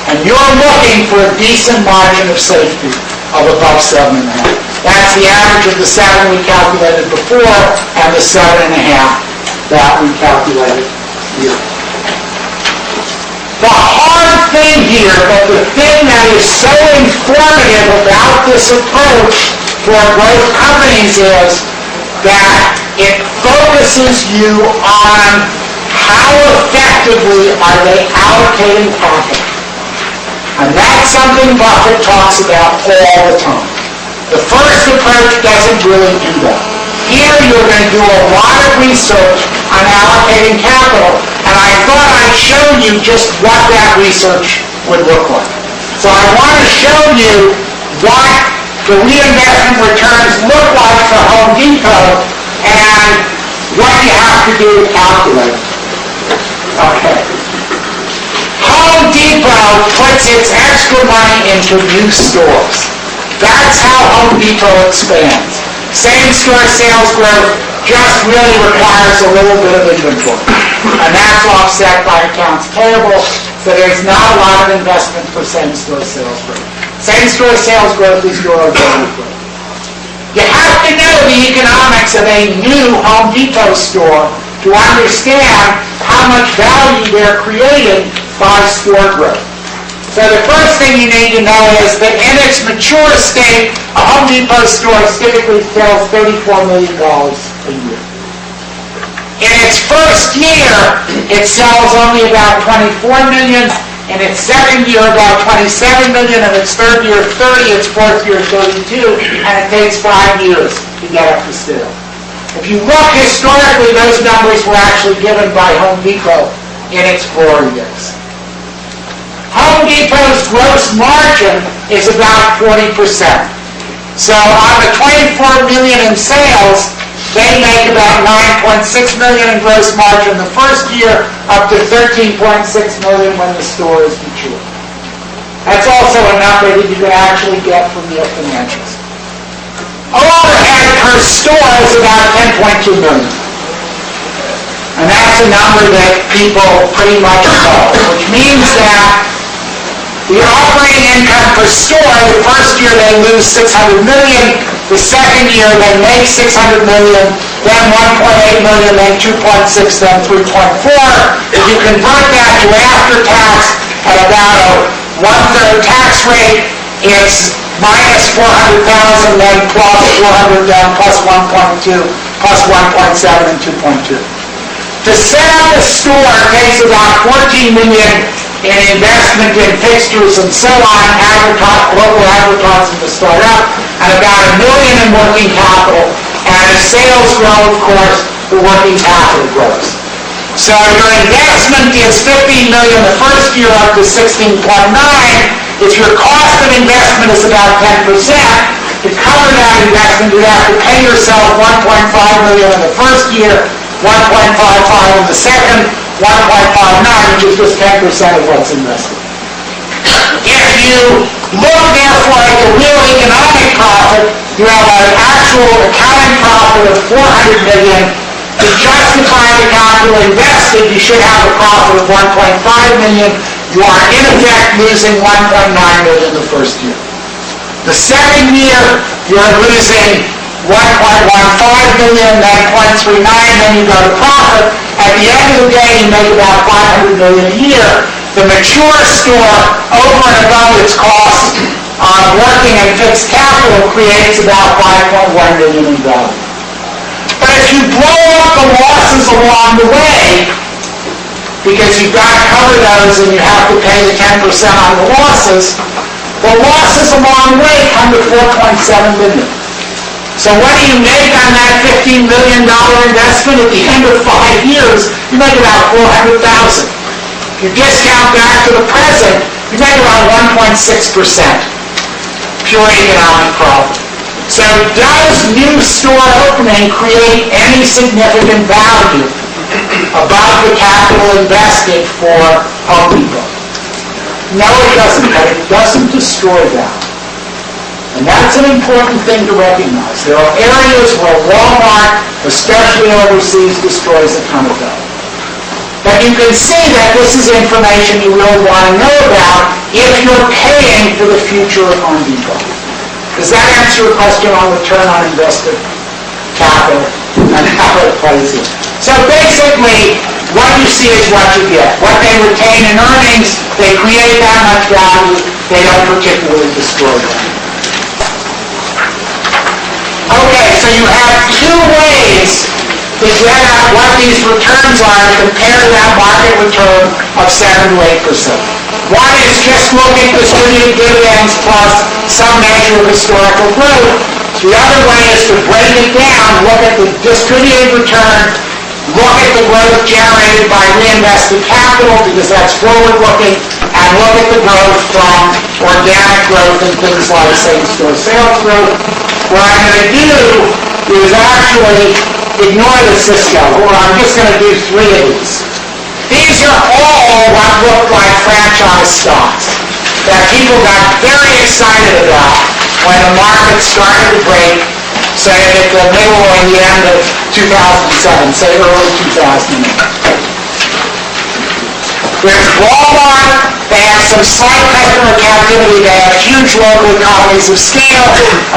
And you're looking for a decent margin of safety of above 7.5. That's the average of the 7 we calculated before and the 7.5 that we calculated here. The hard thing here, but the thing that is so informative about this approach for growth companies is that it focuses you on how effectively are they allocating capital? And that's something Buffett talks about all the time. The first approach doesn't really do that. Here you're going to do a lot of research on allocating capital, and I thought I'd show you just what that research would look like. So I want to show you what the reinvestment returns look like for Home Depot and what you have to do to calculate it. Okay. Home Depot puts its extra money into new stores. That's how Home Depot expands. Same-store sales growth just really requires a little bit of inventory. And that's offset by accounts payable, so there's not a lot of investment for same-store sales growth. Same-store sales growth is your organic growth. You have to know the economics of a new Home Depot store to understand how much value they're creating by store growth. So the first thing you need to know is that in its mature state, a Home Depot store typically sells $34 million a year. In its first year, it sells only about $24 million. In its second year, about $27 million. In its third year, $30 million. Its fourth year, $32 million. And it takes 5 years to get up to scale. If you look historically, those numbers were actually given by Home Depot in its glory days. Home Depot's gross margin is about 40%. So on the $24 million in sales, they make about $9.6 million in gross margin the first year, up to $13.6 million when the store is mature. That's also a number that you can actually get from their financials. Overhead per store is about $10.2 million. And that's a number that people pretty much know, which means that the operating income per store, the first year they lose $600 million, the second year they make $600 million, then $1.8 million, then $2.6, then $3.4. If you convert that to after-tax at about a 1/3 tax rate, it's minus $400,000, then plus $400,000, then plus 1.2, plus 1.7, and 2.2. To set up a store takes about $14 million in investment in fixtures and so on, local advertising to start up, and about $1 million in working capital. And as sales grow, of course, the working capital grows. So your investment is $15 million the first year, up to 16.9. If your cost of investment is about 10%, to cover that investment, you have to pay yourself $1.5 million in the first year, 1.55 in the second, 1.59, which is just 10% of what's invested. If you look, therefore, at the real economic profit, you have an actual accounting profit of $400 million. To justify the capital invested, you should have a profit of $1.5 million. You are, in effect, losing $1.9 million the first year. The second year, you're losing $1.15 million, then $0.39, then you go to profit. At the end of the day, you make about $500 million a year. The mature store, over and above its cost on working and fixed capital, creates about $5.1 million in value. But if you blow up the losses along the way, because you've got to cover those and you have to pay the 10% on the losses along the way come to $4.7 million. So what do you make on that $15 million investment? At the end of 5 years, you make about $400,000. You discount back to the present, you make around 1.6% pure economic profit. So does new store opening create any significant value above the capital invested for Home Depot? No, it doesn't, but it doesn't destroy value. And that's an important thing to recognize. There are areas where Walmart, especially overseas, destroys a ton of value. But you can see that this is information you really want to know about if you're paying for the future of Home Depot. Does that answer your question on return on invested capital and how it plays in? So basically, what you see is what you get. What they retain in earnings, they create that much value, they don't particularly destroy value. Okay, so you have two ways to get at what these returns are compared to that market return of 7 to 8%. One is just look at distributed dividends plus some measure of historical growth. The other way is to break it down, look at the distributed return, look at the growth generated by reinvested capital, because that's forward-looking, and look at the growth from organic growth and things like same-store sales growth. What I'm going to do is actually ignore the Cisco, or I'm just going to do 3 of these. These are all what look like franchise stocks that people got very excited about when the market started to break, say at the middle or the end of 2007, say early 2008. There's Walmart. They have some slight customer captivity. They have huge local economies of scale.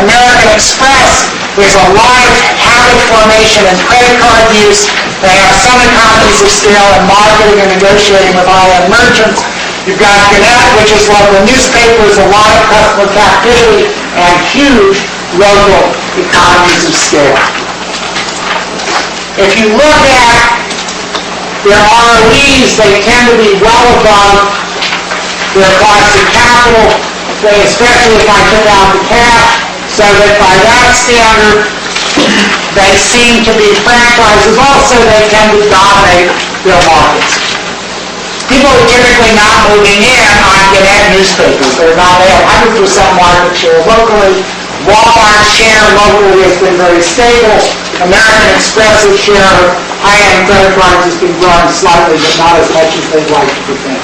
American Express. There's a lot of habit formation and credit card use. They have some economies of scale in marketing and negotiating with high-end merchants. You've got Gannett, which is local newspapers, a lot of customer captivity, and huge local economies of scale. If you look at their ROEs, they tend to be well above their cost of capital, especially if I took out the cash, so that by that standard, they seem to be franchises. Also, they tend to dominate their markets. People are typically not moving in on Gannett newspapers. They have 100% market share locally. Walmart's share locally has been very stable. American Express's share of high-end credit cards has been growing slightly, but not as much as they'd like to think.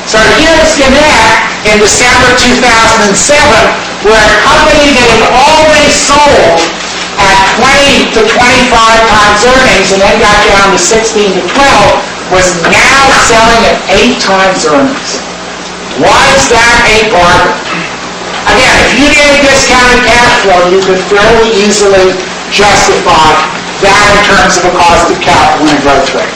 So here's Gannett in December 2007, where a company that had always sold at 20 to 25 times earnings and then got down to 16 to 12 was now selling at 8 times earnings. Why is that a bargain? Again, if you did a discounted cash flow, you could fairly easily justify that in terms of a cost of capital and a growth rate.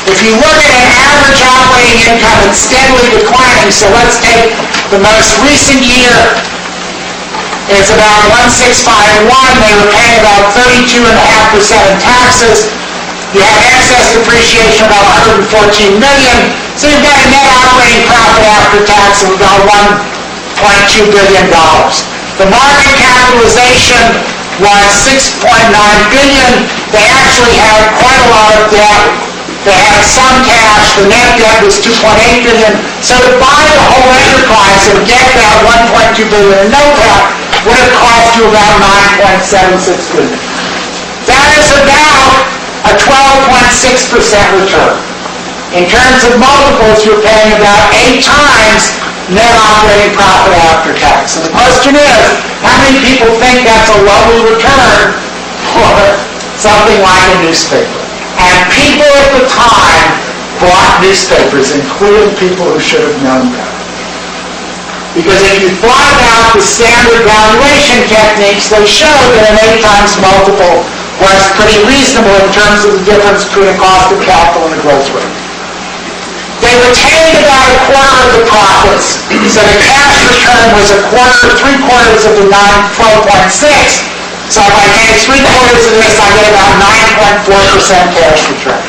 If you look at an average operating income that's steadily declining, so let's take the most recent year, it's about 1,651. They were paying about 32.5% in taxes. You have excess depreciation of about $114 million. So you've got a net operating profit after tax of about $1.2 billion. The market capitalization was $6.9 billion. They actually had quite a lot of debt. They had some cash. The net debt was $2.8 billion. So to buy the whole enterprise and get that $1.2 billion in no debt would have cost you about $9.76 billion. That is about a 12.6% return. In terms of multiples, you're paying about 8 times net operating profit after tax. And the question is, how many people think that's a lovely return for something like a newspaper? And people at the time bought newspapers, including people who should have known better. Because if you thought about the standard valuation techniques, they showed that an 8 times multiple was pretty reasonable in terms of the difference between the cost of capital and the growth rate. They retained about a quarter of the profits, so the cash return was a quarter, 3/4 of the 12.6. So if I take 3/4 of this, I get about 9.4% cash return.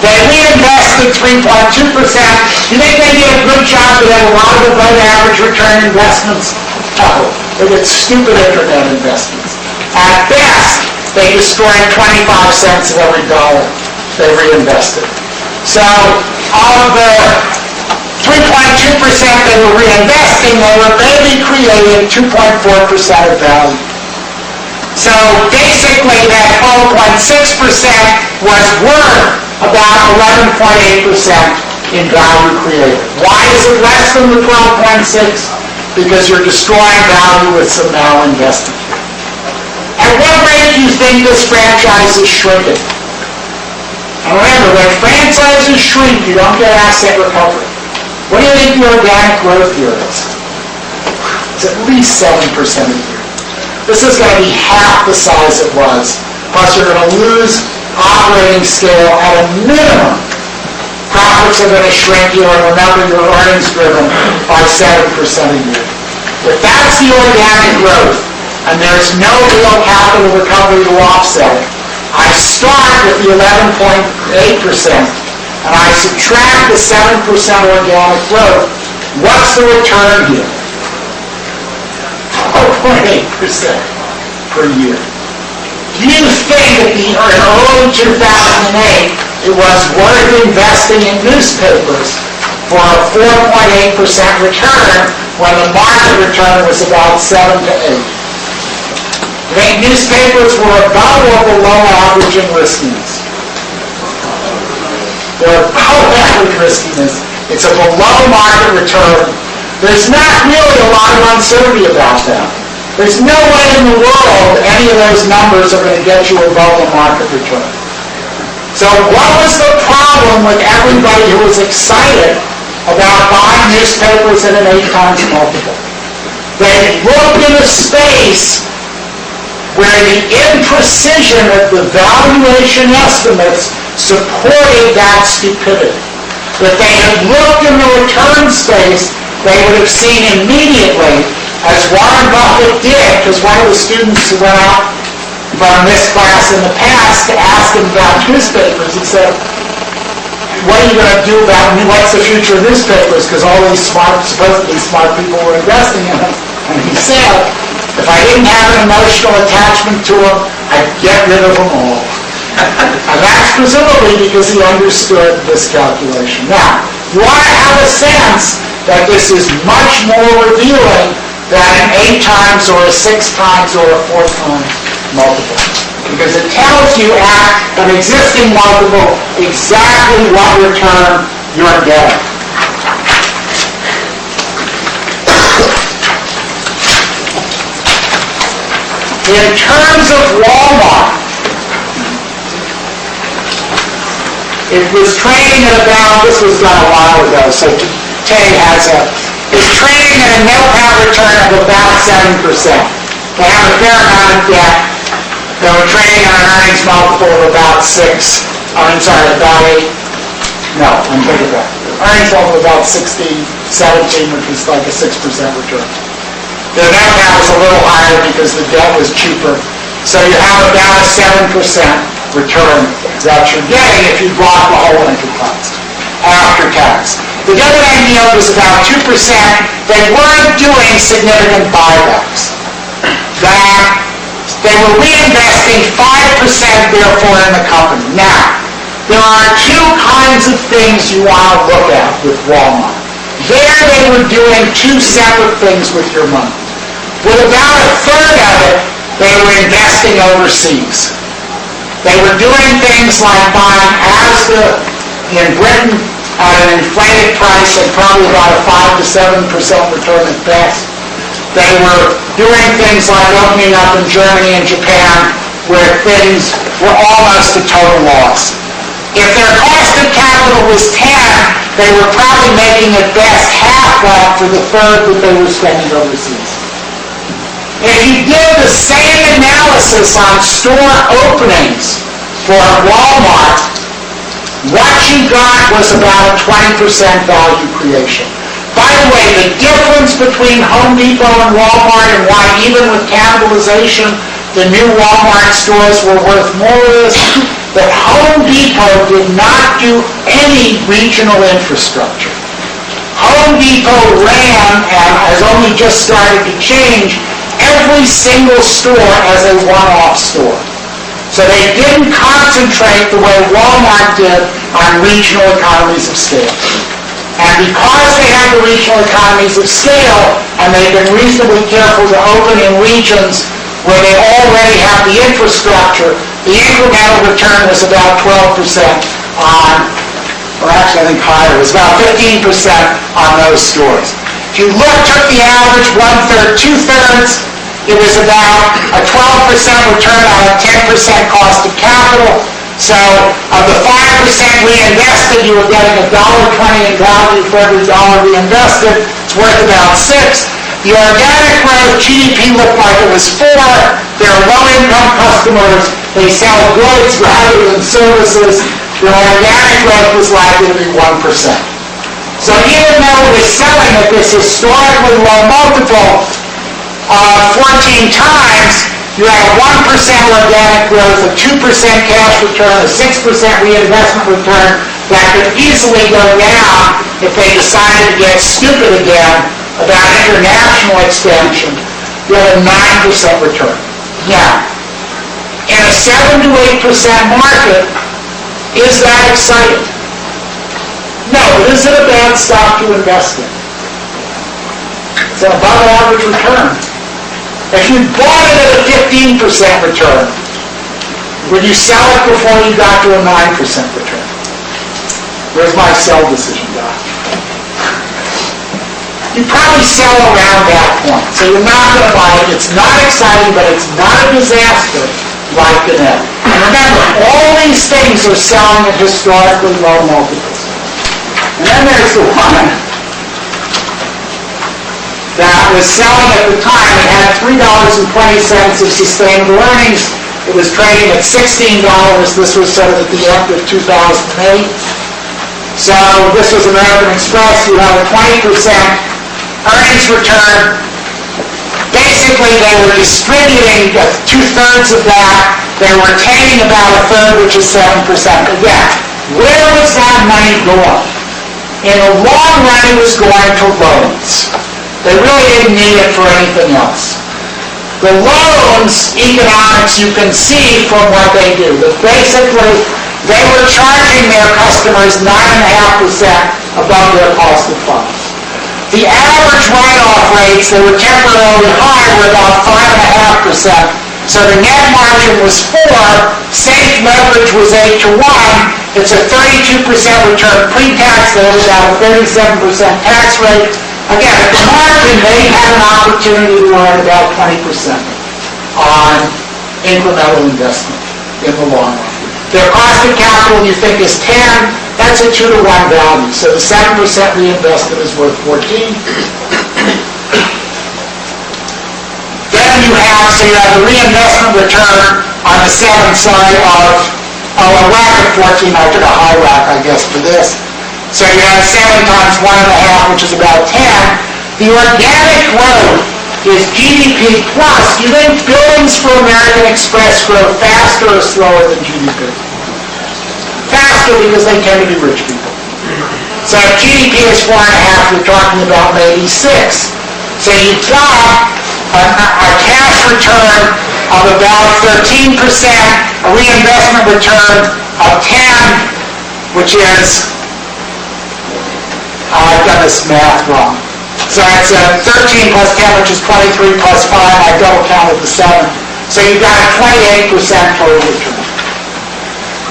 They reinvested 3.2%. You think they did a good job? They had a lot of above average return investments? No. They did stupid internet investments. At best, they destroyed 25 cents of every dollar they reinvested. So of the 3.2% they were reinvesting, they were maybe creating 2.4% of value. So basically that 12.6% was worth about 11.8% in value created. Why is it less than the 12.6? Because you're destroying value with some malinvestment. At what rate do you think this franchise is shrinking? And remember, when franchises shrink, you don't get asset recovery. What do you think the organic growth here is? It's at least 7% a year. This is going to be half the size it was. Plus, you're going to lose operating scale at a minimum. Profits are going to shrink here, and remember, your earnings driven are 7% a year. If that's the organic growth, and there's no real capital recovery to offset it, I start with the 11.8% and I subtract the 7% organic growth. What's the return here? 4.8% per year. Do you think that in early 2008 it was worth investing in newspapers for a 4.8% return when the market return was about 7 to 8? I think newspapers were above or below average in riskiness. They're above average riskiness. It's a below market return. There's not really a lot of uncertainty about that. There's no way in the world any of those numbers are going to get you above the market return. So what was the problem with everybody who was excited about buying newspapers at an 8 times multiple? They looked in a space where the imprecision of the valuation estimates supported that stupidity. If they had looked in the return space, they would have seen immediately, as Warren Buffett did, because one of the students who went out from this class in the past to ask him about newspapers, he said, what are you going to do about, what's the future of newspapers? Because all these supposedly smart people were investing in them. And he said, if I didn't have an emotional attachment to them, I'd get rid of them all. And that's presumably because he understood this calculation. Now, you ought to have a sense that this is much more revealing than an 8 times or a 6 times or a 4 times multiple. Because it tells you at an existing multiple exactly what return you're getting. In terms of Walmart, it was trading at about, this was done a while ago, so Tay has it's trading at a no-count return of about 7%. They have a fair amount of debt. They were trading on an earnings multiple of about 6. About 8. No, I'm thinking about earnings multiple of about 16, 17, which was like a 6% return. The net count was a little higher because the debt was cheaper. So you have about a 7% return that you're getting if you bought the whole enterprise after tax. The dividend yield was about 2%. They weren't doing significant buybacks. That they were reinvesting 5% therefore in the company. Now, there are 2 kinds of things you want to look at with Walmart. There they were doing 2 separate things with your money. With about a third of it, they were investing overseas. They were doing things like buying Asda in Britain at an inflated price at probably about a 5 to 7% return at best. They were doing things like opening up in Germany and Japan where things were almost a total loss. If their cost of capital was 10, they were probably making at best half that for the third that they were spending overseas. If you did the same analysis on store openings for Walmart, what you got was about a 20% value creation. By the way, the difference between Home Depot and Walmart and why even with cannibalization the new Walmart stores were worth more is that Home Depot did not do any regional infrastructure. Home Depot ran, and has only just started to change, every single store as a one-off store. So they didn't concentrate the way Walmart did on regional economies of scale. And because they had the regional economies of scale, and they've been reasonably careful to open in regions where they already have the infrastructure, the incremental return was about 12% on, or actually I think higher, it was about 15% on those stores. If you took the average 1/3, 2/3, it was about a 12% return on a 10% cost of capital. So of the 5% reinvested, you were getting $1.20 in value for every dollar reinvested. It's worth about 6. The organic growth, GDP looked like it was 4. They're low-income customers. They sell goods rather than services. Their organic growth was likely to be 1%. So even though it was selling at this historically low multiple of 14 times, You have a 1% organic growth, a 2% cash return, a 6% reinvestment return that could easily go down if they decided to get stupid again about international expansion. You have a 9% return. Now, in a 7 to 8% market, is that exciting? No, but is it a bad stock to invest in? It's an above average return. If you bought it at a 15% return, would you sell it before you got to a 9% return? Where's my sell decision, Doc? You probably sell around that point. So you're not going to buy it. It's not exciting, but it's not a disaster like Gannett. And remember, all these things are selling at historically low multiples. And then there's the one that was selling at the time. It had $3.20 of sustainable earnings. It was trading at $16. This was sort of at the end of 2008. So this was American Express. You have a 20% earnings return. Basically, they were distributing 2/3 of that. They were retaining about 1/3, which is 7%. Again, where was that money going? In the long run, it was going to loans. They really didn't need it for anything else. The loans economics you can see from what they do. But basically, they were charging their customers 9.5% above their cost of funds. The average write-off rates, they were temporarily high, were about 5.5%. So the net margin was 4, safe leverage was 8 to 1. It's a 32% return pre-tax, they had about a 37% tax rate. Again, at the margin, they had an opportunity to earn about 20% on incremental investment in the long run. Their cost of capital, you think, is 10. That's a 2 to 1 value. So the 7% reinvestment is worth 14. Then you have the reinvestment return on the 7 side of a rack of 14. I took a high rack, I guess, for this. So you have 7 times 1.5, which is about 10. The organic growth is GDP plus. You think billings for American Express grow faster or slower than GDP? Faster, because they tend to be rich people. So if GDP is 4.5, you're talking about maybe 6. So you've got a cash return of about 13%, a reinvestment return of 10, which is, I've done this math wrong. So it's 13 plus 10, which is 23 plus 5. I double counted the 7. So you've got a 28% total return.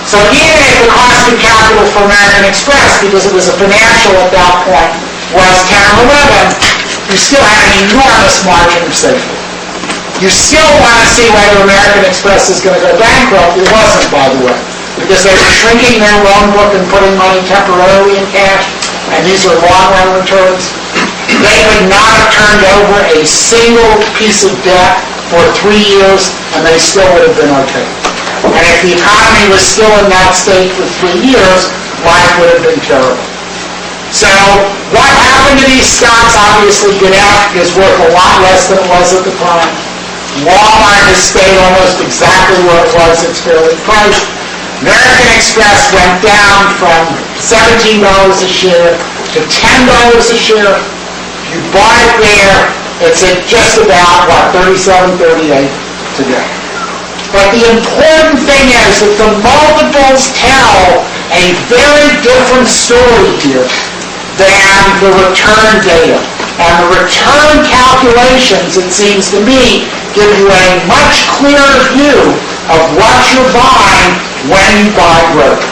So even if the cost of capital for American Express, because it was a financial at that point, was 10 or 11, you still have an enormous margin of safety. You still want to see whether American Express is going to go bankrupt. It wasn't, by the way, because they were shrinking their loan book and putting money temporarily in cash, and these are long-run returns. They would not have turned over a single piece of debt for 3 years, and they still would have been okay. And if the economy was still in that state for 3 years, life would have been terrible. So what happened to these stocks? Obviously, Gannett is worth a lot less than it was at the time. Walmart has stayed almost exactly where it was. It's fairly priced. American Express went down from $17 a share to $10 a share. You bought it there, it's at just about, $37, $38 today. But the important thing is that the multiples tell a very different story here than the return data. And the return calculations, it seems to me, give you a much clearer view of what you're buying when you buy growth.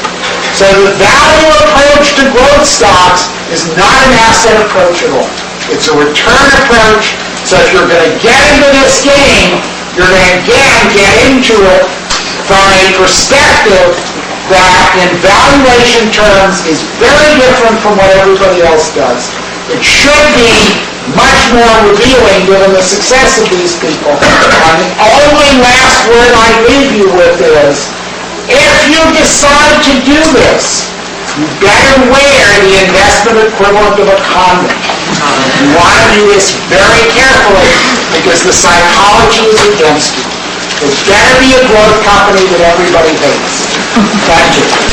So the value approach to growth stocks is not an asset approach at all. It's a return approach. So if you're going to get into this game, you're going to again get into it from a perspective that in valuation terms is very different from what everybody else does. It should be much more revealing given the success of these people. And the only last word I leave you with is, if you decide to do this, you better wear the investment equivalent of a condom. You want to do this very carefully because the psychology is against you. There's gonna be a growth company that everybody hates. Thank you.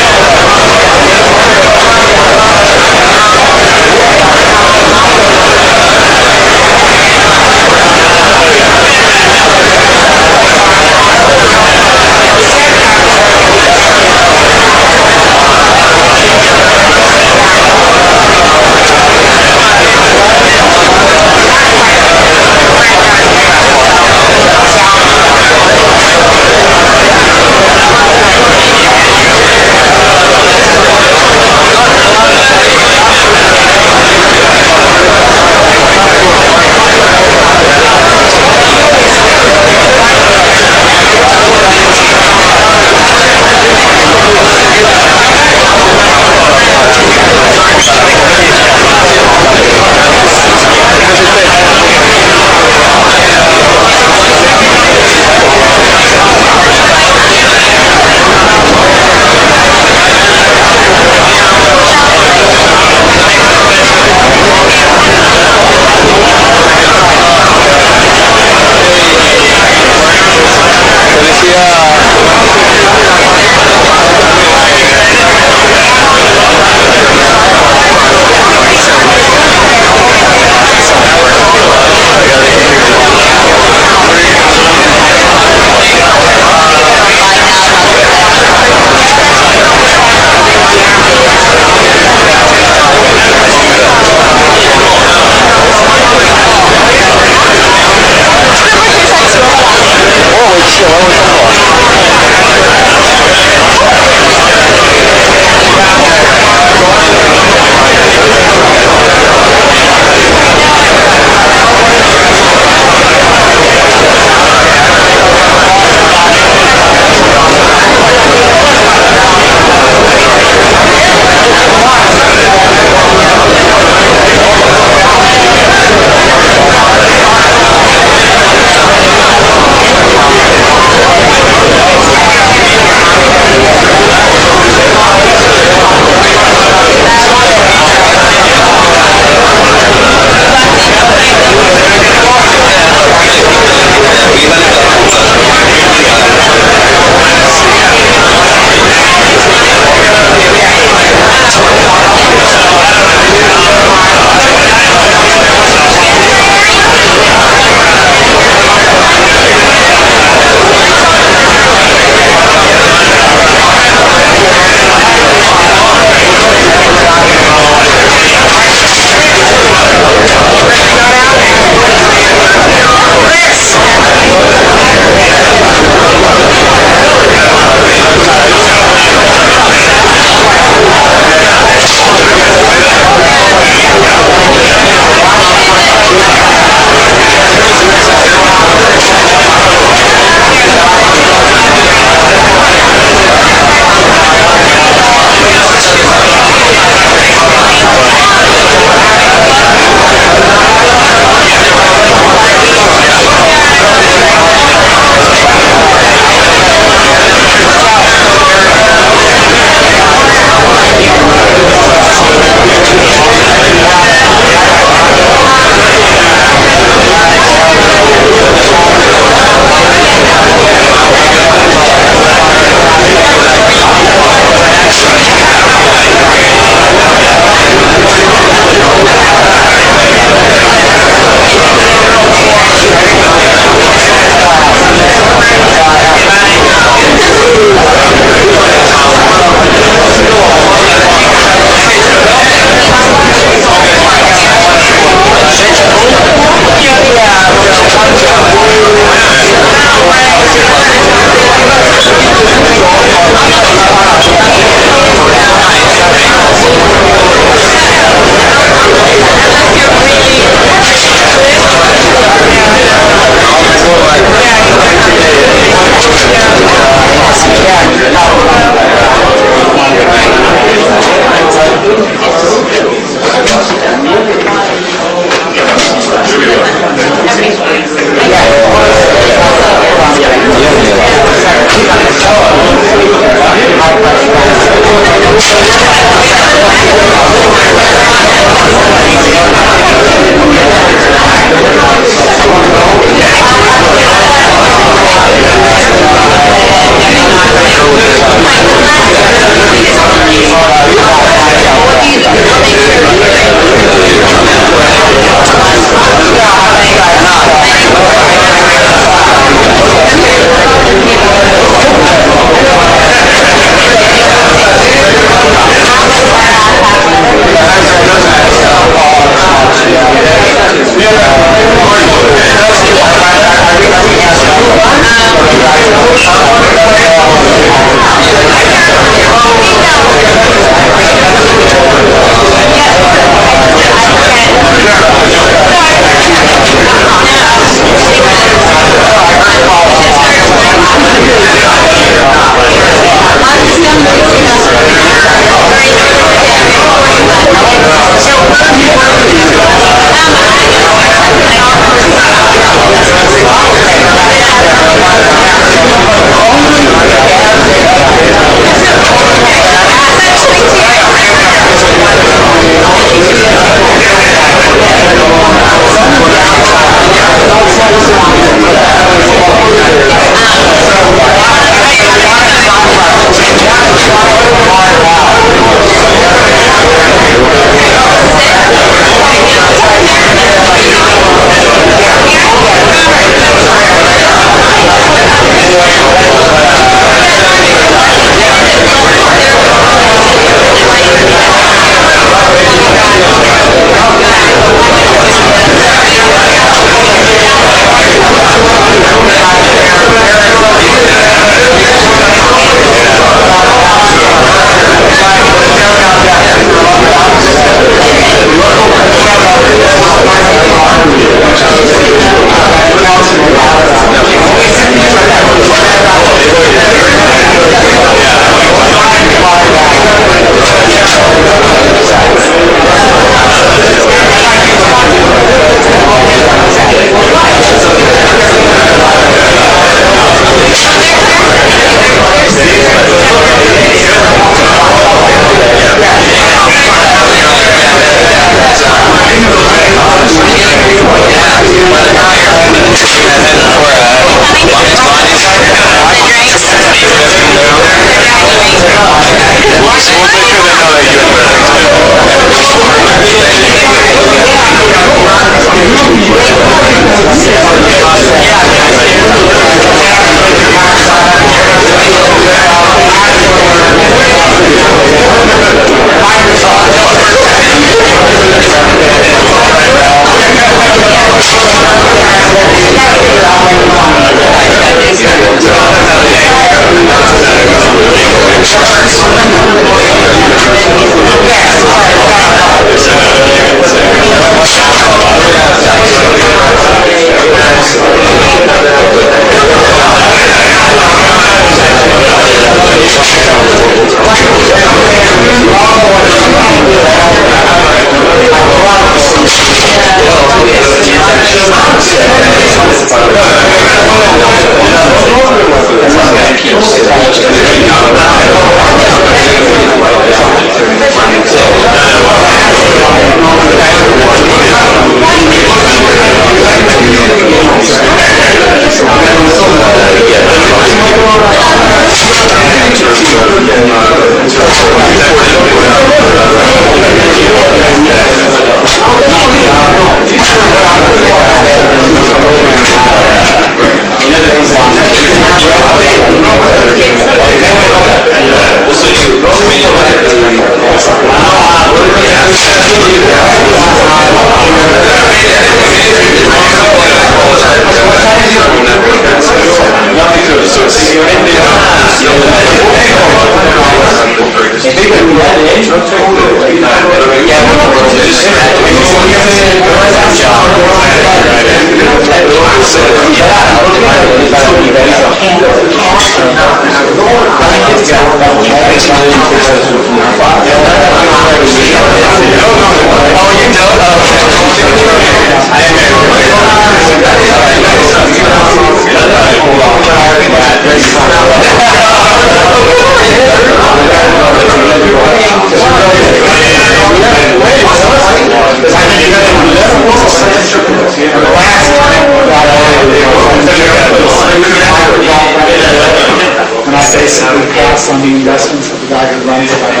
the guy who runs it. I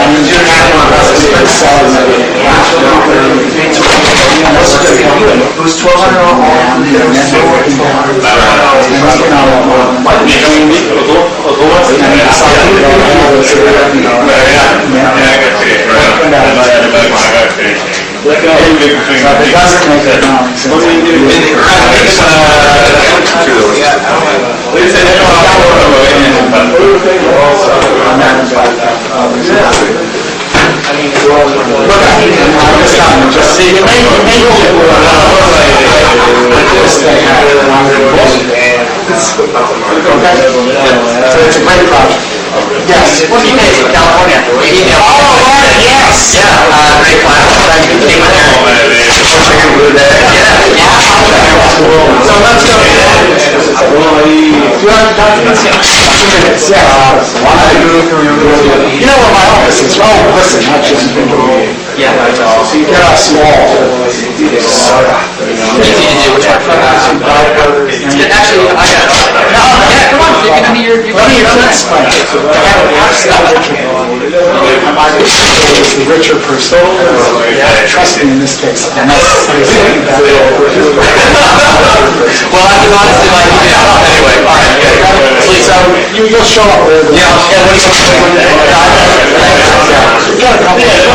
mean, you're not one of us to sell them. It was 1,200 all So it's a great project. Yes. What do you think, California? Oh, right, yes. Yeah, great class. Thank you. Came in there. Yeah. So let's go. Do you have documents? 2 minutes, yes. You know where my office is? Oh, listen, not just. Yeah, that's all. They're small. Actually, I got it. No, yeah, come on. You're going to be your... Let me explain. I might be the richer person. Trust me in this case. Well, I can honestly like you. Anyway, all right, good. Please, So you'll show up there. yeah, what do You gotta come up with it.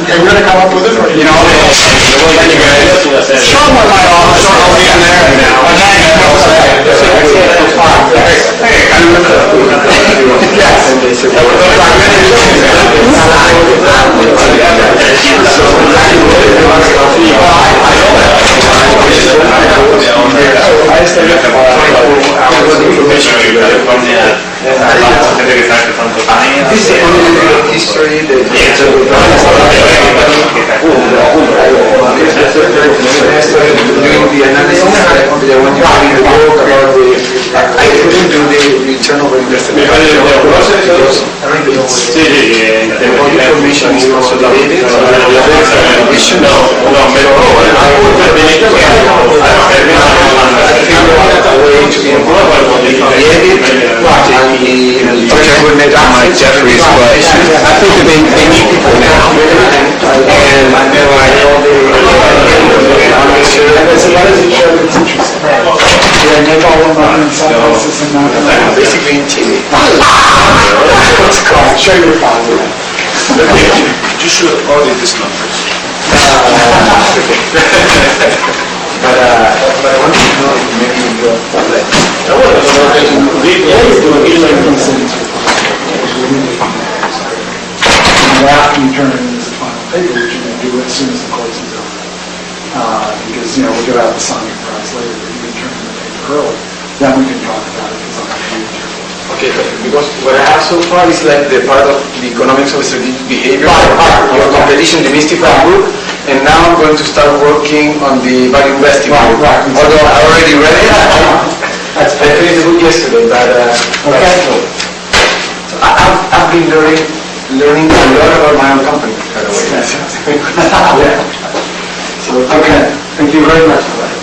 You're gonna come up with it, or, you know, show them where my office is. I'll be in there. And then, This is the history doing the analysis, the one you read the book about the, I couldn't do the internal investigation. I think the whole information is consolidated. It should know. Jeffries, but I think that they need people now, and they're like, Basically in Chile. Show your file. You should audit these numbers. But I want to know if maybe you like. After you turn it into the final paper, which you're going to do as soon as the closing is over. Because, you know, we'll give out the signing prize later, but you can turn in the paper early, then we can talk about it, because I'm not going to Okay, because what I have so far is like the part of the economics of strategic behavior, your competition demystify group, and now I'm going to start working on the value investing group. Although I already read it, I finished the book yesterday, but I've been learning a lot about my own company, by the way. So, Okay, thank you very much for that.